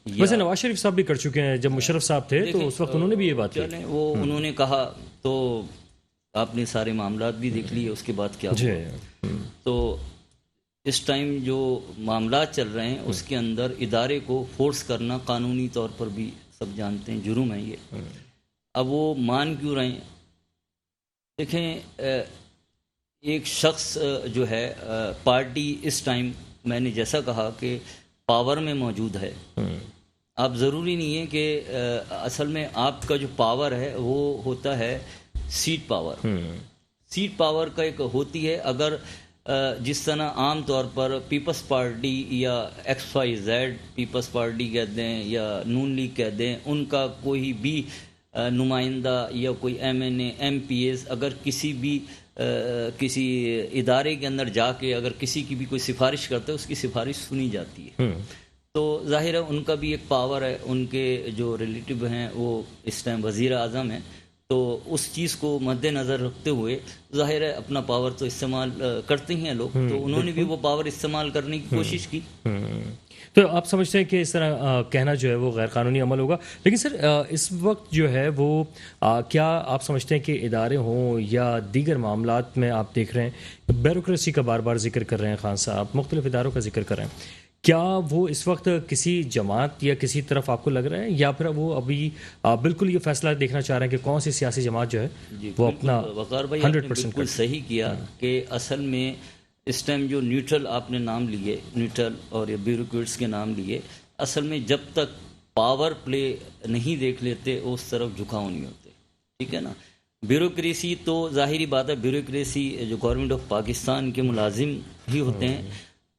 ویسے نواز شریف صاحب بھی کر چکے ہیں، جب مشرف صاحب تھے تو اس وقت انہوں نے بھی یہ بات کی، وہ انہوں نے کہا تو آپ نے سارے معاملات بھی دیکھ لیے، اس کے بعد کیا ہوا۔ تو اس ٹائم جو معاملات چل رہے ہیں اس کے اندر ادارے کو فورس کرنا قانونی طور پر بھی سب جانتے ہیں جرم ہے یہ۔ اب وہ مان کیوں رہے ہیں؟ دیکھیں، ایک شخص جو ہے، پارٹی اس ٹائم میں نے جیسا کہا کہ پاور میں موجود ہے، آپ ضروری نہیں ہے کہ اصل میں آپ کا جو پاور ہے وہ ہوتا ہے سیٹ پاور۔ سیٹ پاور کا ایک ہوتی ہے، اگر جس طرح عام طور پر پیپلز پارٹی یا X Y Z peoples party کہہ دیں یا نون لیگ کہہ دیں، ان کا کوئی بھی نمائندہ یا کوئی ایم این اے، ایم پی ایز اگر کسی ادارے کے اندر جا کے اگر کسی کی بھی کوئی سفارش کرتا ہے، اس کی سفارش سنی جاتی ہے، تو ظاہر ہے ان کا بھی ایک پاور ہے، ان کے جو ریلیٹیو ہیں وہ اس ٹائم وزیر اعظم ہیں، تو اس چیز کو مد نظر رکھتے ہوئے ظاہر ہے اپنا پاور تو استعمال کرتے ہی ہیں لوگ، تو انہوں نے بھی وہ پاور استعمال کرنے کی کوشش کی۔ تو آپ سمجھتے ہیں کہ اس طرح کہنا جو ہے وہ غیر قانونی عمل ہوگا، لیکن سر اس وقت جو ہے وہ کیا آپ سمجھتے ہیں کہ ادارے ہوں یا دیگر معاملات میں آپ دیکھ رہے ہیں بیوروکریسی کا بار بار ذکر کر رہے ہیں خان صاحب، مختلف اداروں کا ذکر کر رہے ہیں، کیا وہ اس وقت کسی جماعت یا کسی طرف آپ کو لگ رہا ہے، یا پھر وہ ابھی بالکل یہ فیصلہ دیکھنا چاہ رہے ہیں کہ کون سی سیاسی جماعت جو ہے وہ اپنا وقار بھائی آپ نے بالکل صحیح کیا کہ اصل میں اس ٹائم جو نیوٹرل آپ نے نام لیے، نیوٹرل اور یہ بیوروکریٹس کے نام لیے، اصل میں جب تک پاور پلے نہیں دیکھ لیتے اس طرف جھکاؤ نہیں ہوتے، ٹھیک ہے نا۔ بیوروکریسی تو ظاہری بات ہے، بیوروکریسی جو گورنمنٹ آف پاکستان کے ملازم ہی ہوتے ہیں،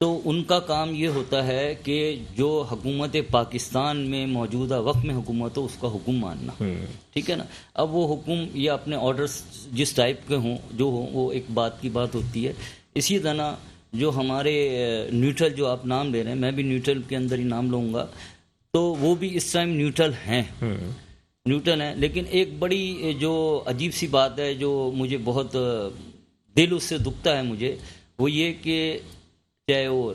تو ان کا کام یہ ہوتا ہے کہ جو حکومت پاکستان میں موجودہ وقت میں حکومت ہو اس کا حکم ماننا، ٹھیک ہے نا. اب وہ حکم یا اپنے آرڈرز جس ٹائپ کے ہوں جو ہوں وہ ایک بات کی بات ہوتی ہے. اسی طرح جو ہمارے نیوٹرل جو آپ نام لے رہے ہیں، میں بھی نیوٹرل کے اندر ہی نام لوں گا، تو وہ بھی اس ٹائم نیوٹرل ہیں، نیوٹن ہے. لیکن ایک بڑی جو عجیب سی بات ہے جو مجھے بہت دل اس سے دکھتا ہے مجھے، وہ یہ کہ چاہے وہ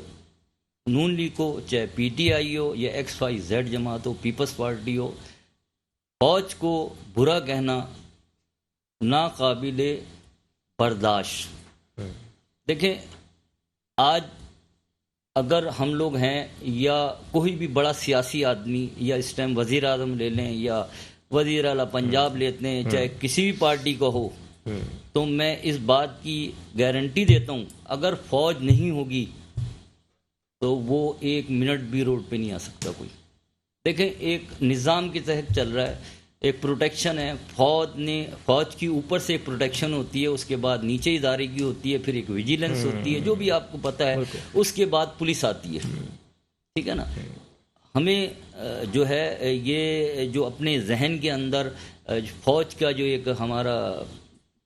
نون لیگ ہو، چاہے پی ٹی آئی ہو، یا ایکس وائی زیڈ جماعت ہو، پیپلز پارٹی ہو، فوج کو برا کہنا ناقابل برداشت. دیکھیں آج اگر ہم لوگ ہیں یا کوئی بھی بڑا سیاسی آدمی، یا اس ٹائم وزیر اعظم لے لیں یا وزیر اعلیٰ پنجاب لیتے ہیں، چاہے کسی بھی پارٹی کا ہو، تو میں اس بات کی گارنٹی دیتا ہوں اگر فوج نہیں ہوگی تو وہ ایک منٹ بھی روڈ پہ نہیں آ سکتا کوئی. دیکھیں ایک نظام کے تحت چل رہا ہے، ایک پروٹیکشن ہے، فوج کی اوپر سے ایک پروٹیکشن ہوتی ہے، اس کے بعد نیچے ادارے کی ہوتی ہے، پھر ایک ویجیلنس ہوتی ہے جو بھی آپ کو پتہ ہے، اس کے بعد پولیس آتی ہے، ٹھیک ہے نا. ہمیں جو ہے یہ جو اپنے ذہن کے اندر فوج کا جو ایک ہمارا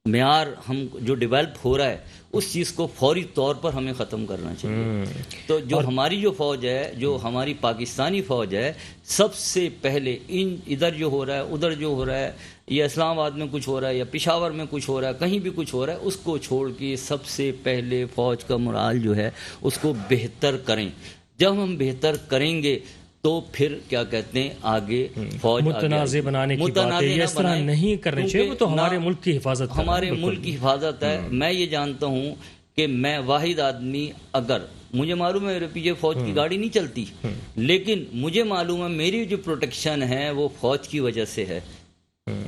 معیار ہم جو ڈیولپ ہو رہا ہے، اس چیز کو فوری طور پر ہمیں ختم کرنا چاہیے. تو جو ہماری جو فوج ہے، جو ہماری پاکستانی فوج ہے، سب سے پہلے ادھر جو ہو رہا ہے، ادھر جو ہو رہا ہے، یا اسلام آباد میں کچھ ہو رہا ہے، یا پشاور میں کچھ ہو رہا ہے، کہیں بھی کچھ ہو رہا ہے، اس کو چھوڑ کے سب سے پہلے فوج کا مرال جو ہے اس کو بہتر کریں. جب ہم بہتر کریں گے تو پھر کیا کہتے ہیں آگے فوج متنازع بنانے کی بات ہے، یہ اس طرح نہیں کرنے چاہیے، وہ تو ہمارے ملک کی حفاظت ہے، ہمارے ملک کی حفاظت ہے. میں یہ جانتا ہوں کہ میں واحد آدمی، اگر مجھے معلوم ہے میرے پیچھے فوج کی گاڑی نہیں چلتی، لیکن مجھے معلوم ہے میری جو پروٹیکشن ہے وہ فوج کی وجہ سے ہے.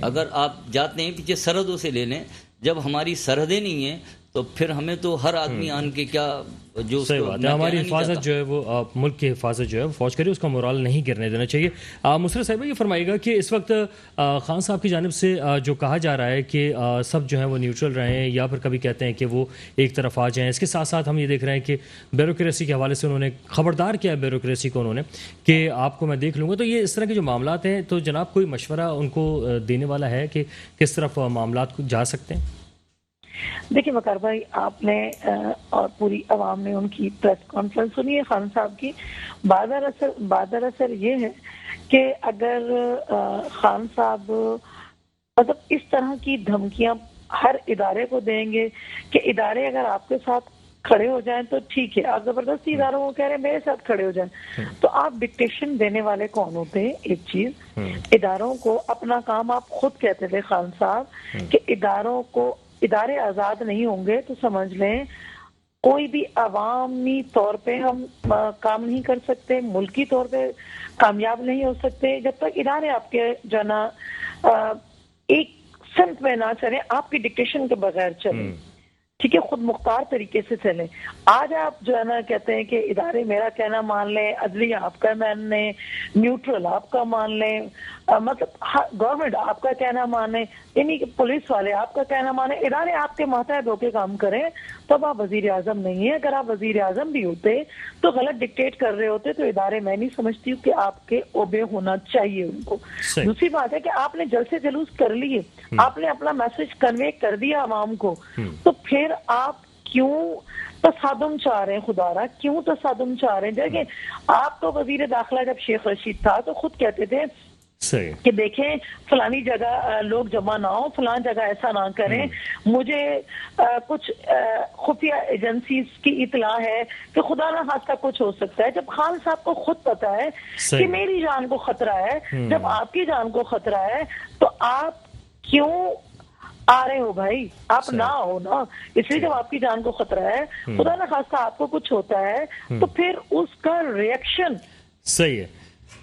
اگر آپ جاتے ہیں پیچھے سرحدوں سے لے لیں، جب ہماری سرحدیں نہیں ہیں تو پھر ہمیں تو ہر آدمی آن کے کیا جو صحیح بات ہے، ہماری حفاظت جو ہے وہ ملک کی حفاظت جو ہے فوج کرے، اس کا مورال نہیں گرنے دینا چاہیے. مسرت صاحبہ یہ فرمائیے گا کہ اس وقت خان صاحب کی جانب سے جو کہا جا رہا ہے کہ سب جو ہیں وہ نیوٹرل رہیں، یا پھر کبھی کہتے ہیں کہ وہ ایک طرف آ جائیں، اس کے ساتھ ساتھ ہم یہ دیکھ رہے ہیں کہ بیوروکریسی کے حوالے سے انہوں نے خبردار کیا ہے بیوروکریسی کو، انہوں نے کہ آپ کو میں دیکھ لوں گا. تو یہ اس طرح کے جو معاملات ہیں، تو جناب کوئی مشورہ ان کو دینے والا ہے کہ کس طرف معاملات جا سکتے ہیں؟ دیکھیں وقار بھائی، آپ نے اور پوری عوام نے ان کی پریس کانفرنس سنی ہے خان صاحب کی. بادر اثر یہ ہے کہ اگر خان صاحب مطلب اس طرح کی دھمکیاں ہر ادارے کو دیں گے کہ ادارے اگر آپ کے ساتھ کھڑے ہو جائیں تو ٹھیک ہے، آپ زبردستی اداروں کو کہہ رہے ہیں میرے ساتھ کھڑے ہو جائیں، تو آپ ڈکٹیشن دینے والے کون ہوتے ہیں؟ ایک چیز، اداروں کو اپنا کام، آپ خود کہتے تھے خان صاحب کہ ادارے آزاد نہیں ہوں گے تو سمجھ لیں کوئی بھی عوامی طور پہ ہم کام نہیں کر سکتے، ملکی طور پہ کامیاب نہیں ہو سکتے جب تک ادارے آپ کے جو نا ایک سمت میں نہ چلیں، آپ کی ڈکٹیشن کے بغیر چلیں، ٹھیک ہے، خود مختار طریقے سے چلیں. آج آپ جو ہے نا کہتے ہیں کہ ادارے میرا کہنا مان لیں، عدلیہ آپ کا مان لیں، نیوٹرل آپ کا مان لیں، مطلب گورنمنٹ آپ کا کہنا مانے، یعنی کہ پولیس والے آپ کا کہنا مانے، ادارے آپ کے ماتحت ہو کے کام کریں، تب آپ وزیر اعظم نہیں ہیں. اگر آپ وزیر اعظم بھی ہوتے تو غلط ڈکٹیٹ کر رہے ہوتے تو ادارے میں نہیں سمجھتی ہوں کہ آپ کے اوبے ہونا چاہیے ان کو. دوسری بات ہے کہ آپ نے جلسے جلوس کر لیے، آپ نے اپنا میسج کنوے کر دیا عوام کو، تو پھر آپ کیوں تصادم چاہ رہے ہیں؟ خدا را کیوں تصادم چاہ رہے ہیں؟ دیکھیں آپ تو وزیر داخلہ جب شیخ رشید تھا تو خود کہتے تھے کہ دیکھیں فلانی جگہ لوگ جمع نہ ہو، فلان جگہ ایسا نہ کریں، مجھے کچھ خفیہ ایجنسیز کی اطلاع ہے کہ خدا نہ خواستہ کچھ ہو سکتا ہے. جب خان صاحب کو خود پتا ہے کہ میری جان کو خطرہ ہے، جب آپ کی جان کو خطرہ ہے، تو آپ کیوں آ رہے ہو بھائی؟ آپ نہ ہو نا. اس لیے جب آپ کی جان کو خطرہ ہے، خدا نہ خواستہ آپ کو کچھ ہوتا ہے، تو پھر اس کا ریئیکشن صحیح ہے،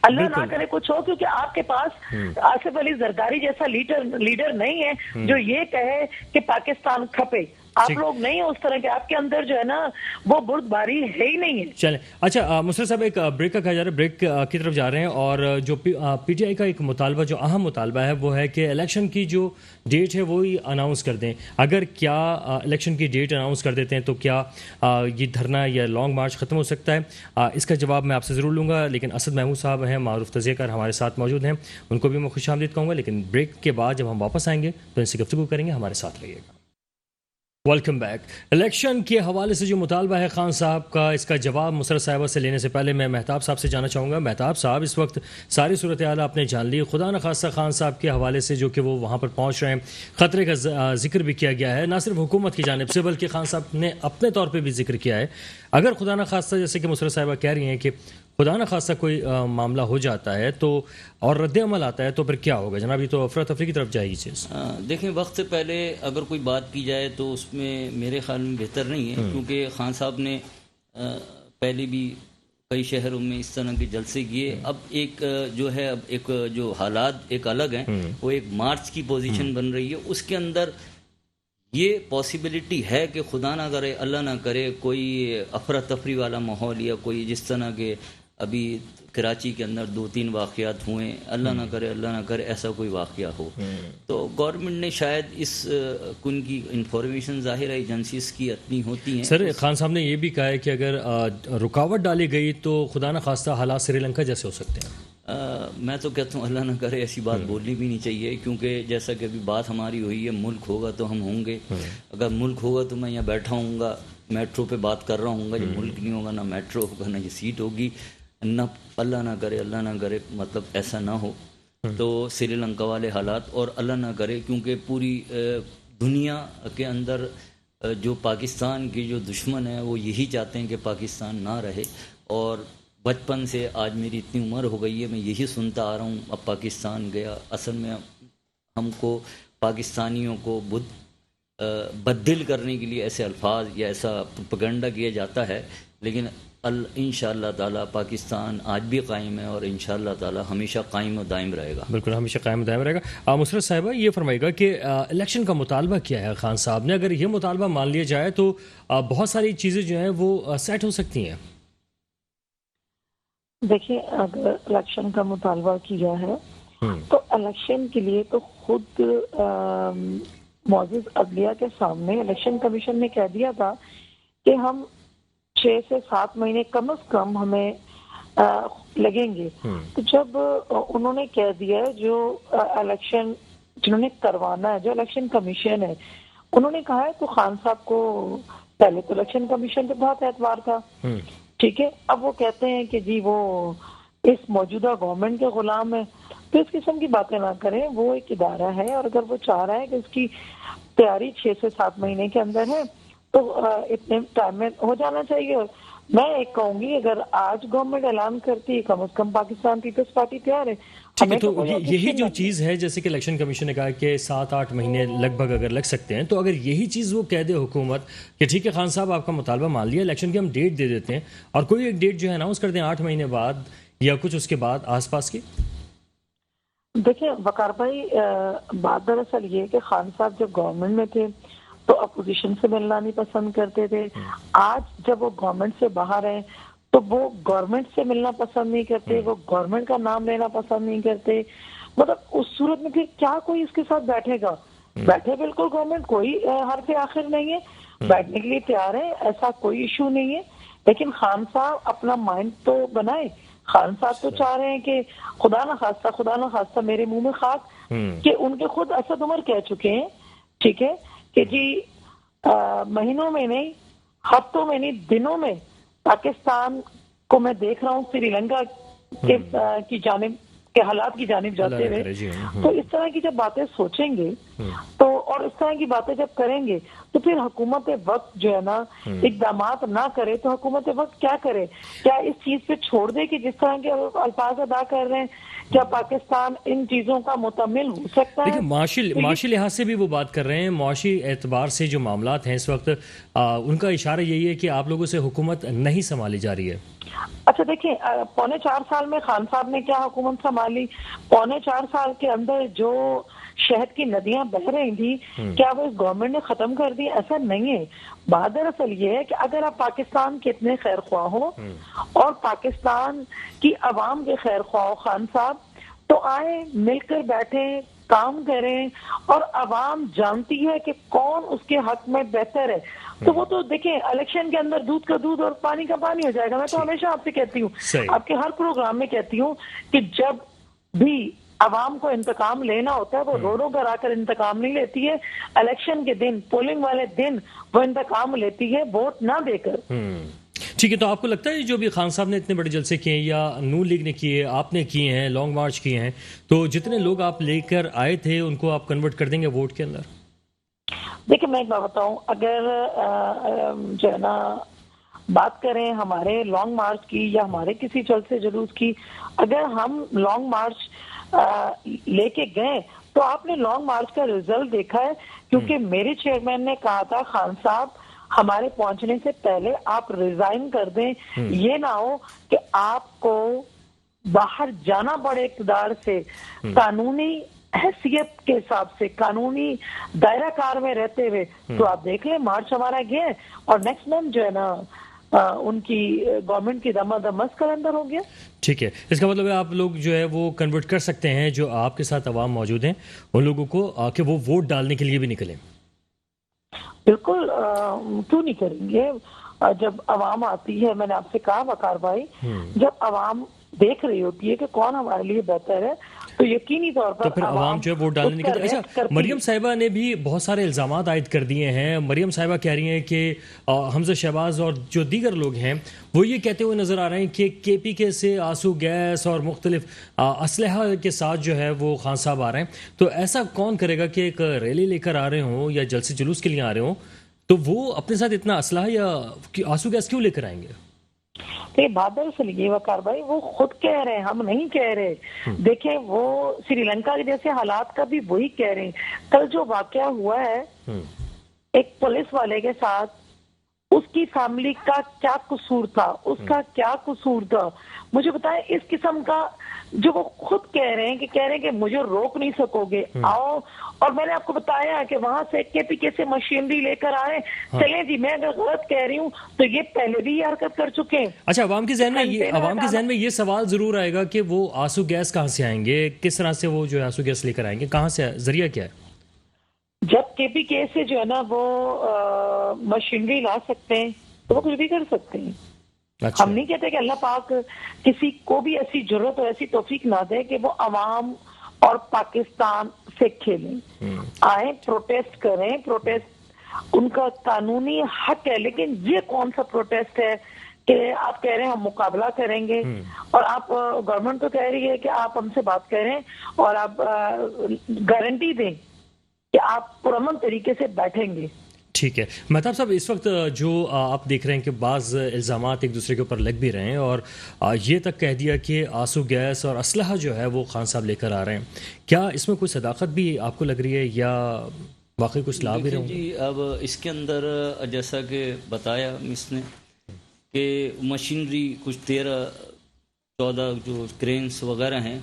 اللہ نہ کرے کچھ ہو، کیونکہ آپ کے پاس آصف علی زرداری جیسا لیڈر نہیں ہے جو یہ کہے کہ پاکستان کھپے. آپ لوگ نہیں اس طرح کے، آپ کے اندر جو ہے نا وہ بردباری ہے ہی نہیں ہے. چلیں اچھا مسرت صاحب ایک بریک کا کہا جا رہا ہے، بریک کی طرف جا رہے ہیں، اور جو پی ٹی آئی کا ایک مطالبہ، جو اہم مطالبہ ہے وہ ہے کہ الیکشن کی جو ڈیٹ ہے وہی اناؤنس کر دیں. اگر کیا الیکشن کی ڈیٹ اناؤنس کر دیتے ہیں تو کیا یہ دھرنا یا لانگ مارچ ختم ہو سکتا ہے؟ اس کا جواب میں آپ سے ضرور لوں گا، لیکن اسد محمود صاحب ہیں، معروف تجزیہ کار، ہمارے ساتھ موجود ہیں، ان کو بھی میں خوش آمدید کہوں گا. لیکن بریک کے بعد جب ہم واپس آئیں گے تو ان سے گفتگو کریں گے، ہمارے ساتھ رہیے گا. Welcome back. الیکشن کے حوالے سے جو مطالبہ ہے خان صاحب کا، اس کا جواب مسرت صاحبہ سے لینے سے پہلے میں مہتاب صاحب سے جانا چاہوں گا. مہتاب صاحب، اس وقت ساری صورتحال آپ نے جان لی، خدا نخواستہ خان صاحب کے حوالے سے جو کہ وہ وہاں پر پہنچ رہے ہیں، خطرے کا ذکر بھی کیا گیا ہے، نہ صرف حکومت کی جانب سے بلکہ خان صاحب نے اپنے طور پہ بھی ذکر کیا ہے. اگر خدا نخواستہ، جیسے کہ مسرت صاحبہ کہہ رہی ہیں کہ خدا نخواستہ کوئی معاملہ ہو جاتا ہے تو اور رد عمل آتا ہے تو پھر کیا ہوگا جناب؟ یہ تو افراتفری کی طرف جائے گی چیز. دیکھیں، وقت سے پہلے اگر کوئی بات کی جائے تو اس میں میرے خیال میں بہتر نہیں ہے، کیونکہ خان صاحب نے پہلے بھی کئی شہروں میں اس طرح کے جلسے کیے. اب ایک جو ہے، اب ایک جو حالات ایک الگ ہیں، وہ ایک مارچ کی پوزیشن بن رہی ہے. اس کے اندر یہ پاسبلٹی ہے کہ خدا نہ کرے، اللہ نہ کرے، کوئی افراتفری والا ماحول یا کوئی جس طرح کے ابھی کراچی کے اندر 2-3 واقعات ہوئے، اللہ نہ کرے ایسا کوئی واقعہ ہو. تو گورنمنٹ نے شاید اس کن کی انفارمیشن ظاہر ہے ایجنسیز کی اتنی ہوتی ہیں. سر، خان صاحب نے یہ بھی کہا ہے کہ اگر رکاوٹ ڈالی گئی تو خدا نہ خواستہ حالات سری لنکا جیسے ہو سکتے ہیں. میں تو کہتا ہوں اللہ نہ کرے ایسی بات بولنی بھی نہیں چاہیے، کیونکہ جیسا کہ ابھی بات ہماری ہوئی ہے، ملک ہوگا تو ہم ہوں گے. اگر ملک ہوگا تو میں یہاں بیٹھا ہوں گا، میٹرو پہ بات کر رہا ہوں گا. جب ملک نہیں ہوگا، نہ میٹرو ہوگا، نہ یہ سیٹ ہوگی، نہ اللہ نہ کرے مطلب ایسا نہ ہو تو سری لنکا والے حالات. اور اللہ نہ کرے، کیونکہ پوری دنیا کے اندر جو پاکستان کے جو دشمن ہیں وہ یہی چاہتے ہیں کہ پاکستان نہ رہے. اور بچپن سے آج میری اتنی عمر ہو گئی ہے، میں یہی سنتا آ رہا ہوں اب پاکستان گیا. اصل میں ہم کو پاکستانیوں کو بدل کرنے کے لیے ایسے الفاظ یا ایسا پروپیگنڈا کیا جاتا ہے، لیکن انشاءاللہ تعالیٰ پاکستان آج بھی قائم ہے اور انشاءاللہ تعالیٰ ہمیشہ قائم و دائم رہے گا. بالکل، ہمیشہ قائم و دائم رہے گا. مسرت صاحبہ، یہ فرمائے گا کہ الیکشن کا مطالبہ کیا ہے خان صاحب نے؟ اگر یہ مطالبہ مان لیا جائے تو بہت ساری چیزیں جو ہیں وہ سیٹ ہو سکتی ہیں. دیکھیے، اگر الیکشن کا مطالبہ کیا ہے تو الیکشن کے لیے تو خود معزز عدلیہ کے سامنے الیکشن کمیشن نے کہہ دیا تھا کہ ہم 6 سے 7 مہینے کم از کم ہمیں لگیں گے. تو جب انہوں نے کہہ دیا ہے، جو الیکشن جنہوں نے کروانا ہے، جو الیکشن کمیشن ہے، انہوں نے کہا ہے، تو خان صاحب کو پہلے تو الیکشن کمیشن پہ بہت اعتبار تھا، ٹھیک ہے. اب وہ کہتے ہیں کہ جی وہ اس موجودہ گورنمنٹ کے غلام ہے، تو اس قسم کی باتیں نہ کریں. وہ ایک ادارہ ہے، اور اگر وہ چاہ رہا ہے کہ اس کی تیاری 6 سے 7 مہینے کے اندر ہے تو اتنے ٹائم میں ہو جانا چاہیے. میں ایک کہوں گی، اگر آج گورنمنٹ اعلان کرتی، کم از کم پاکستان پیپلز پارٹی تیار ہے. ٹھیک ہے، تو یہی جو چیز ہے، جیسے کہ الیکشن کمیشن نے کہا کہ 7-8 مہینے لگ بھگ اگر لگ سکتے ہیں، تو اگر یہی چیز وہ کہہ دے حکومت کہ ٹھیک ہے خان صاحب آپ کا مطالبہ مان لیا، الیکشن کی ہم ڈیٹ دے دیتے ہیں، اور کوئی ایک ڈیٹ جو ہے اناؤنس کر دیں 8 مہینے بعد یا کچھ اس کے بعد آس پاس کی. دیکھیں وقار بھائی، بات دراصل یہ ہے کہ خان صاحب جب گورنمنٹ میں تھے تو اپوزیشن سے ملنا نہیں پسند کرتے تھے. آج جب وہ گورنمنٹ سے باہر ہیں تو وہ گورنمنٹ سے ملنا پسند نہیں کرتے، وہ گورنمنٹ کا نام لینا پسند نہیں کرتے. مطلب اس صورت میں پھر کیا کوئی اس کے ساتھ بیٹھے گا؟ بیٹھے بالکل گورنمنٹ، کوئی حرف آخر نہیں ہے، بیٹھنے کے لیے تیار ہے، ایسا کوئی ایشو نہیں ہے. لیکن خان صاحب اپنا مائنڈ تو بنائے. خان صاحب تو چاہ رہے ہیں کہ خدا نہ خواستہ میرے منہ میں خاک، کہ ان کے خود اسد عمر کہہ چکے ہیں، ٹھیک ہے، کہ جی مہینوں میں نہیں، ہفتوں میں نہیں، دنوں میں پاکستان کو میں دیکھ رہا ہوں سری لنکا کی جانب کے حالات کی جانب جاتے ہوئے. تو اس طرح کی جب باتیں سوچیں گے تو، اور اس طرح کی باتیں جب کریں گے تو پھر حکومت وقت جو ہے نا اقدامات نہ کرے تو حکومت وقت کیا کرے؟ کیا اس چیز پہ چھوڑ دے کہ جس طرح کے الفاظ ادا کر رہے ہیں، کیا پاکستان ان چیزوں کا متحمل ہو سکتا ہے؟ دیکھیں، معاشی لحاظ سے بھی وہ بات کر رہے ہیں، معاشی اعتبار سے جو معاملات ہیں اس وقت، ان کا اشارہ یہی ہے کہ آپ لوگوں سے حکومت نہیں سنبھالی جا رہی ہے. اچھا دیکھیں، 4.25 سال میں خان صاحب نے کیا حکومت سنبھالی؟ 4.25 سال کے اندر جو شہد کی ندیاں بہ رہی تھی، کیا وہ اس گورنمنٹ نے ختم کر دی؟ ایسا نہیں ہے. بات دراصل یہ ہے کہ اگر آپ پاکستان کے اتنے خیر خواہ ہو اور پاکستان کی عوام کے خیر خواہ ہو خان صاحب، تو آئیں مل کر بیٹھیں، کام کریں، اور عوام جانتی ہے کہ کون اس کے حق میں بہتر ہے. تو وہ تو دیکھیں الیکشن کے اندر دودھ کا دودھ اور پانی کا پانی ہو جائے گا. میں تو ہمیشہ آپ سے کہتی ہوں، صحیح. آپ کے ہر پروگرام میں کہتی ہوں کہ جب بھی عوام کو انتقام لینا ہوتا ہے وہ روڈوں پر آ کر انتقام نہیں لیتی ہے، الیکشن کے دن، پولنگ والے دن وہ انتقام لیتی ہے ووٹ نہ دے کر. ٹھیک ہے، تو آپ کو لگتا ہے جو بھی خان صاحب نے اتنے بڑے جلسے کیے ہیں یا نون لیگ نے کیے، آپ نے کیے ہیں، لانگ مارچ کیے ہیں، تو جتنے لوگ آپ لے کر آئے تھے ان کو آپ کنورٹ کر دیں گے ووٹ کے اندر؟ دیکھیں میں ایک بات بتاؤں، اگر جو ہے نا بات کریں ہمارے لانگ مارچ کی یا ہمارے کسی جلسے جلوس کی، اگر ہم لانگ مارچ لے کے گئے تو آپ نے لانگ مارچ کا ریزلٹ دیکھا ہے، کیونکہ میرے چیئرمین نے کہا تھا خان صاحب ہمارے پہنچنے سے پہلے آپ ریزائن کر دیں، یہ نہ ہو کہ آپ کو باہر جانا پڑے اقتدار سے. قانونی حیثیت کے حساب سے، قانونی دائرہ کار میں رہتے ہوئے. تو آپ دیکھ لیں مارچ ہمارا گیا اور نیکسٹ منتھ جو ہے نا ان کی گورنمنٹ کی دمس کلندر ہو گیا. ٹھیک ہے، اس کا مطلب ہے آپ لوگ جو ہے وہ کنورٹ کر سکتے ہیں، جو آپ کے ساتھ عوام موجود ہیں ان لوگوں کو کہ وہ ووٹ ڈالنے کے لیے بھی نکلیں. بالکل، کیوں نہیں کریں گے؟ جب عوام آتی ہے، میں نے آپ سے کہا وقار بھائی، جب عوام دیکھ رہی ہوتی ہے کہ کون ہمارے لیے بہتر ہے تو یقینی طور پر تو پھر عوام جو ہے ووٹ ڈالنے نکلتے. اچھا، مریم صاحبہ نے بھی بہت سارے الزامات عائد کر دیے ہیں. مریم صاحبہ کہہ رہی ہیں کہ حمزہ شہباز اور جو دیگر لوگ ہیں وہ یہ کہتے ہوئے نظر آ رہے ہیں کہ کے پی کے سے آنسو گیس اور مختلف اسلحہ کے ساتھ جو ہے وہ خان صاحب آ رہے ہیں. تو ایسا کون کرے گا کہ ایک ریلی لے کر آ رہے ہوں یا جلسے جلوس کے لیے آ رہے ہوں تو وہ اپنے ساتھ اتنا اسلحہ یا آنسو گیس کیوں لے کر آئیں گے؟ بات دراصل یہ وقار بھائی، وہ خود کہہ رہے ہیں، ہم نہیں کہہ رہے. دیکھیں وہ سری لنکا کے جیسے حالات کا بھی وہی کہہ رہے ہیں. کل جو واقعہ ہوا ہے ایک پولیس والے کے ساتھ، اس کی فیملی کا کیا قصور تھا، اس کا کیا قصور تھا؟ مجھے بتائیں، اس قسم کا جو وہ خود کہہ رہے ہیں کہ مجھے روک نہیں سکو گے، آؤ. اور میں نے آپ کو بتایا کہ وہاں سے کے پی کے سے مشینری لے کر آئے. چلیں جی، میں اگر غلط کہہ رہی ہوں تو یہ پہلے بھی یہ حرکت کر چکے ہیں. اچھا، عوام کے ذہن میں یہ سوال ضرور آئے گا کہ وہ آنسو گیس کہاں سے آئیں گے، کس طرح سے وہ جو ہے آنسو گیس لے کر آئیں گے، کہاں سے، ذریعہ کیا ہے؟ جب کے پی کے سے جو ہے نا وہ مشینری لا سکتے ہیں تو وہ کچھ بھی کر سکتے ہیں. ہم نہیں کہتے کہ اللہ پاک کسی کو بھی ایسی ضرورت اور ایسی توفیق نہ دے کہ وہ عوام اور پاکستان سے کھیلیں. آئیں، پروٹیسٹ کریں، پروٹیسٹ ان کا قانونی حق ہے. لیکن یہ کون سا پروٹیسٹ ہے کہ آپ کہہ رہے ہیں ہم مقابلہ کریں گے، اور آپ گورنمنٹ تو کہہ رہی ہے کہ آپ ہم سے بات کریں اور آپ گارنٹی دیں کہ آپ پرامن طریقے سے بیٹھیں گے. ٹھیک ہے مہتاب صاحب، اس وقت جو آپ دیکھ رہے ہیں کہ بعض الزامات ایک دوسرے کے اوپر لگ بھی رہے ہیں اور یہ تک کہہ دیا کہ آنسو گیس اور اسلحہ جو ہے وہ خان صاحب لے کر آ رہے ہیں، کیا اس میں کوئی صداقت بھی آپ کو لگ رہی ہے یا واقعی کچھ لا بھی رہے ہوں؟ جی، اب اس کے اندر جیسا کہ بتایا مس نے کہ مشینری کچھ 13-14 جو کرینس وغیرہ ہیں،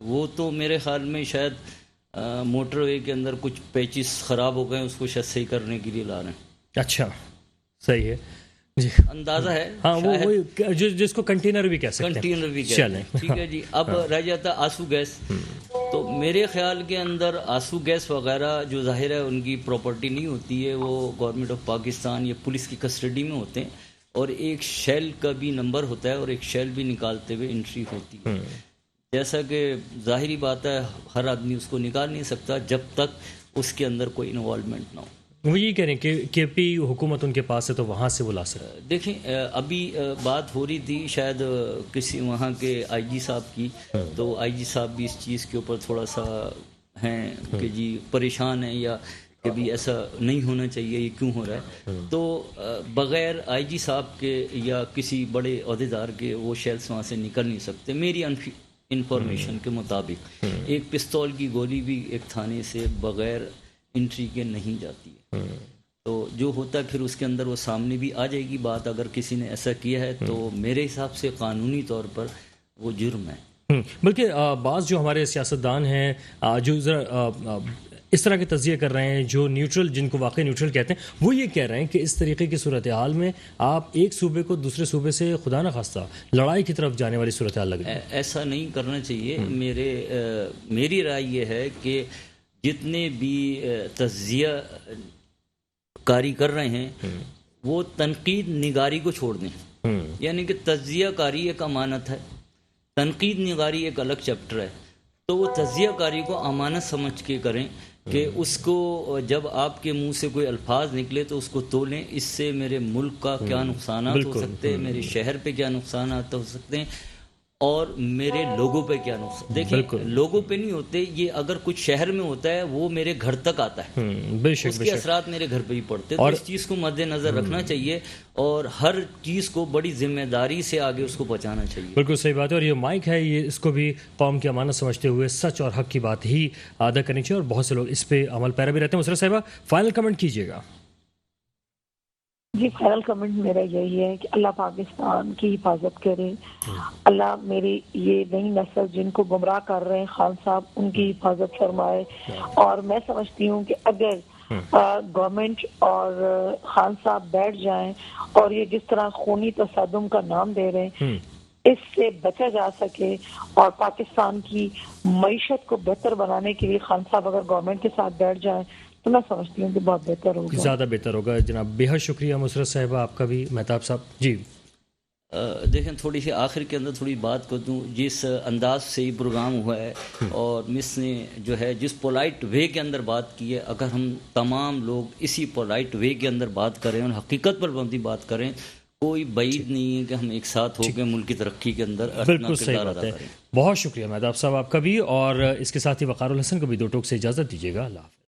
وہ تو میرے خیال میں شاید موٹر وے کے اندر کچھ پیچز خراب ہو گئے ہیں، اس کو شاید صحیح کرنے کے لیے لا رہے ہیں. اچھا، صحیح ہے جی، اندازہ ہے. ہاں، وہ جس کو کنٹینر بھی کہہ سکتے ہیں. کنٹینر بھی کہتے ہیں، ٹھیک ہے جی. اب رہ جاتا آنسو گیس. تو میرے خیال کے اندر آنسو گیس وغیرہ جو ظاہر ہے ان کی پراپرٹی نہیں ہوتی ہے، وہ گورنمنٹ آف پاکستان یا پولیس کی کسٹڈی میں ہوتے ہیں، اور ایک شیل کا بھی نمبر ہوتا ہے اور ایک شیل بھی نکالتے ہوئے انٹری ہوتی ہے. جیسا کہ ظاہری بات ہے ہر آدمی اس کو نکال نہیں سکتا جب تک اس کے اندر کوئی انوالومنٹ نہ ہو. وہ یہ کہہ رہے ہیں کہ کے پی حکومت ان کے پاس ہے تو وہاں سے وہ لا سکتے. دیکھیں، ابھی بات ہو رہی تھی شاید کسی وہاں کے آئی جی صاحب کی، تو آئی جی صاحب بھی اس چیز کے اوپر تھوڑا سا ہیں کہ جی پریشان ہیں، یا کہ بھی ایسا نہیں ہونا چاہیے، یہ کیوں ہو رہا ہے. تو بغیر آئی جی صاحب کے یا کسی بڑے عہدیدار کے وہ شیلس وہاں سے نکل نہیں سکتے. میری انفارمیشن کے مطابق ایک پستول کی گولی بھی ایک تھانے سے بغیر انٹری کے نہیں جاتی ہے. تو جو ہوتا ہے پھر اس کے اندر وہ سامنے بھی آ جائے گی بات. اگر کسی نے ایسا کیا ہے تو میرے حساب سے قانونی طور پر وہ جرم ہے. بلکہ بعض جو ہمارے سیاستدان ہیں جو ذرا اس طرح کے تجزیہ کر رہے ہیں، جو نیوٹرل، جن کو واقعی نیوٹرل کہتے ہیں، وہ یہ کہہ رہے ہیں کہ اس طریقے کی صورتحال میں آپ ایک صوبے کو دوسرے صوبے سے خدا نخواستہ لڑائی کی طرف جانے والی صورتحال لگ رہی ہے۔ ایسا نہیں کرنا چاہیے۔ میری رائے یہ ہے کہ جتنے بھی تجزیہ کاری کر رہے ہیں وہ تنقید نگاری کو چھوڑ دیں، یعنی کہ تجزیہ کاری ایک امانت ہے، تنقید نگاری ایک الگ چیپٹر ہے، تو وہ تجزیہ کاری کو امانت سمجھ کے کریں کہ اس کو جب آپ کے منہ سے کوئی الفاظ نکلے تو اس کو تولیں، اس سے میرے ملک کا کیا نقصانات ہو سکتے ہیں، میرے شہر پہ کیا نقصانات ہو سکتے ہیں، اور میرے لوگوں پہ کیا نقصان۔ دیکھیں لوگوں پہ نہیں ہوتے، یہ اگر کچھ شہر میں ہوتا ہے وہ میرے گھر تک آتا ہے، اس کے اثرات میرے گھر پہ ہی پڑتے ہیں، تو اس چیز کو مد نظر رکھنا چاہیے اور ہر چیز کو بڑی ذمہ داری سے آگے اس کو پہنچانا چاہیے۔ بالکل صحیح بات ہے، اور یہ مائک ہے، یہ اس کو بھی قوم کی امانت سمجھتے ہوئے سچ اور حق کی بات ہی ادا کرنی چاہیے، اور بہت سے لوگ اس پہ عمل پیرا بھی رہتے ہیں۔ مسرت صاحبہ فائنل کمنٹ کیجیے گا۔ جی، فائنل کمنٹ میرا یہی ہے کہ اللہ پاکستان کی حفاظت کرے، اللہ میری یہ نئی نسل جن کو گمراہ کر رہے ہیں خان صاحب، ان کی حفاظت فرمائے، اور میں سمجھتی ہوں کہ اگر گورنمنٹ اور خان صاحب بیٹھ جائیں اور یہ جس طرح خونی تصادم کا نام دے رہے ہیں اس سے بچا جا سکے، اور پاکستان کی معیشت کو بہتر بنانے کے لیے خان صاحب اگر گورنمنٹ کے ساتھ بیٹھ جائیں تو میں سمجھتی ہوں کہ بہت بہتر ہوگا، زیادہ بہتر ہوگا۔ جناب بے حد شکریہ مسرت صاحبہ، آپ کا بھی۔ مہتاب صاحب جی دیکھیں، تھوڑی سی آخر کے اندر تھوڑی بات کر دوں، جس انداز سے یہ پروگرام ہوا ہے اور مس نے جو ہے جس پولائٹ وے کے اندر بات کی ہے، اگر ہم تمام لوگ اسی پولائٹ وے کے اندر بات کریں اور حقیقت پر مبنی بات کریں، کوئی بعید نہیں ہے کہ ہم ایک ساتھ ہو کے ملک کی ترقی کے اندر بالکل صحیح بات ہے۔ بہت شکریہ مہتاب صاحب آپ کا بھی، اور اس کے ساتھ ہی وقار الحسن کو بھی دو ٹوک سے اجازت دیجیے گا۔ اللہ حافظ۔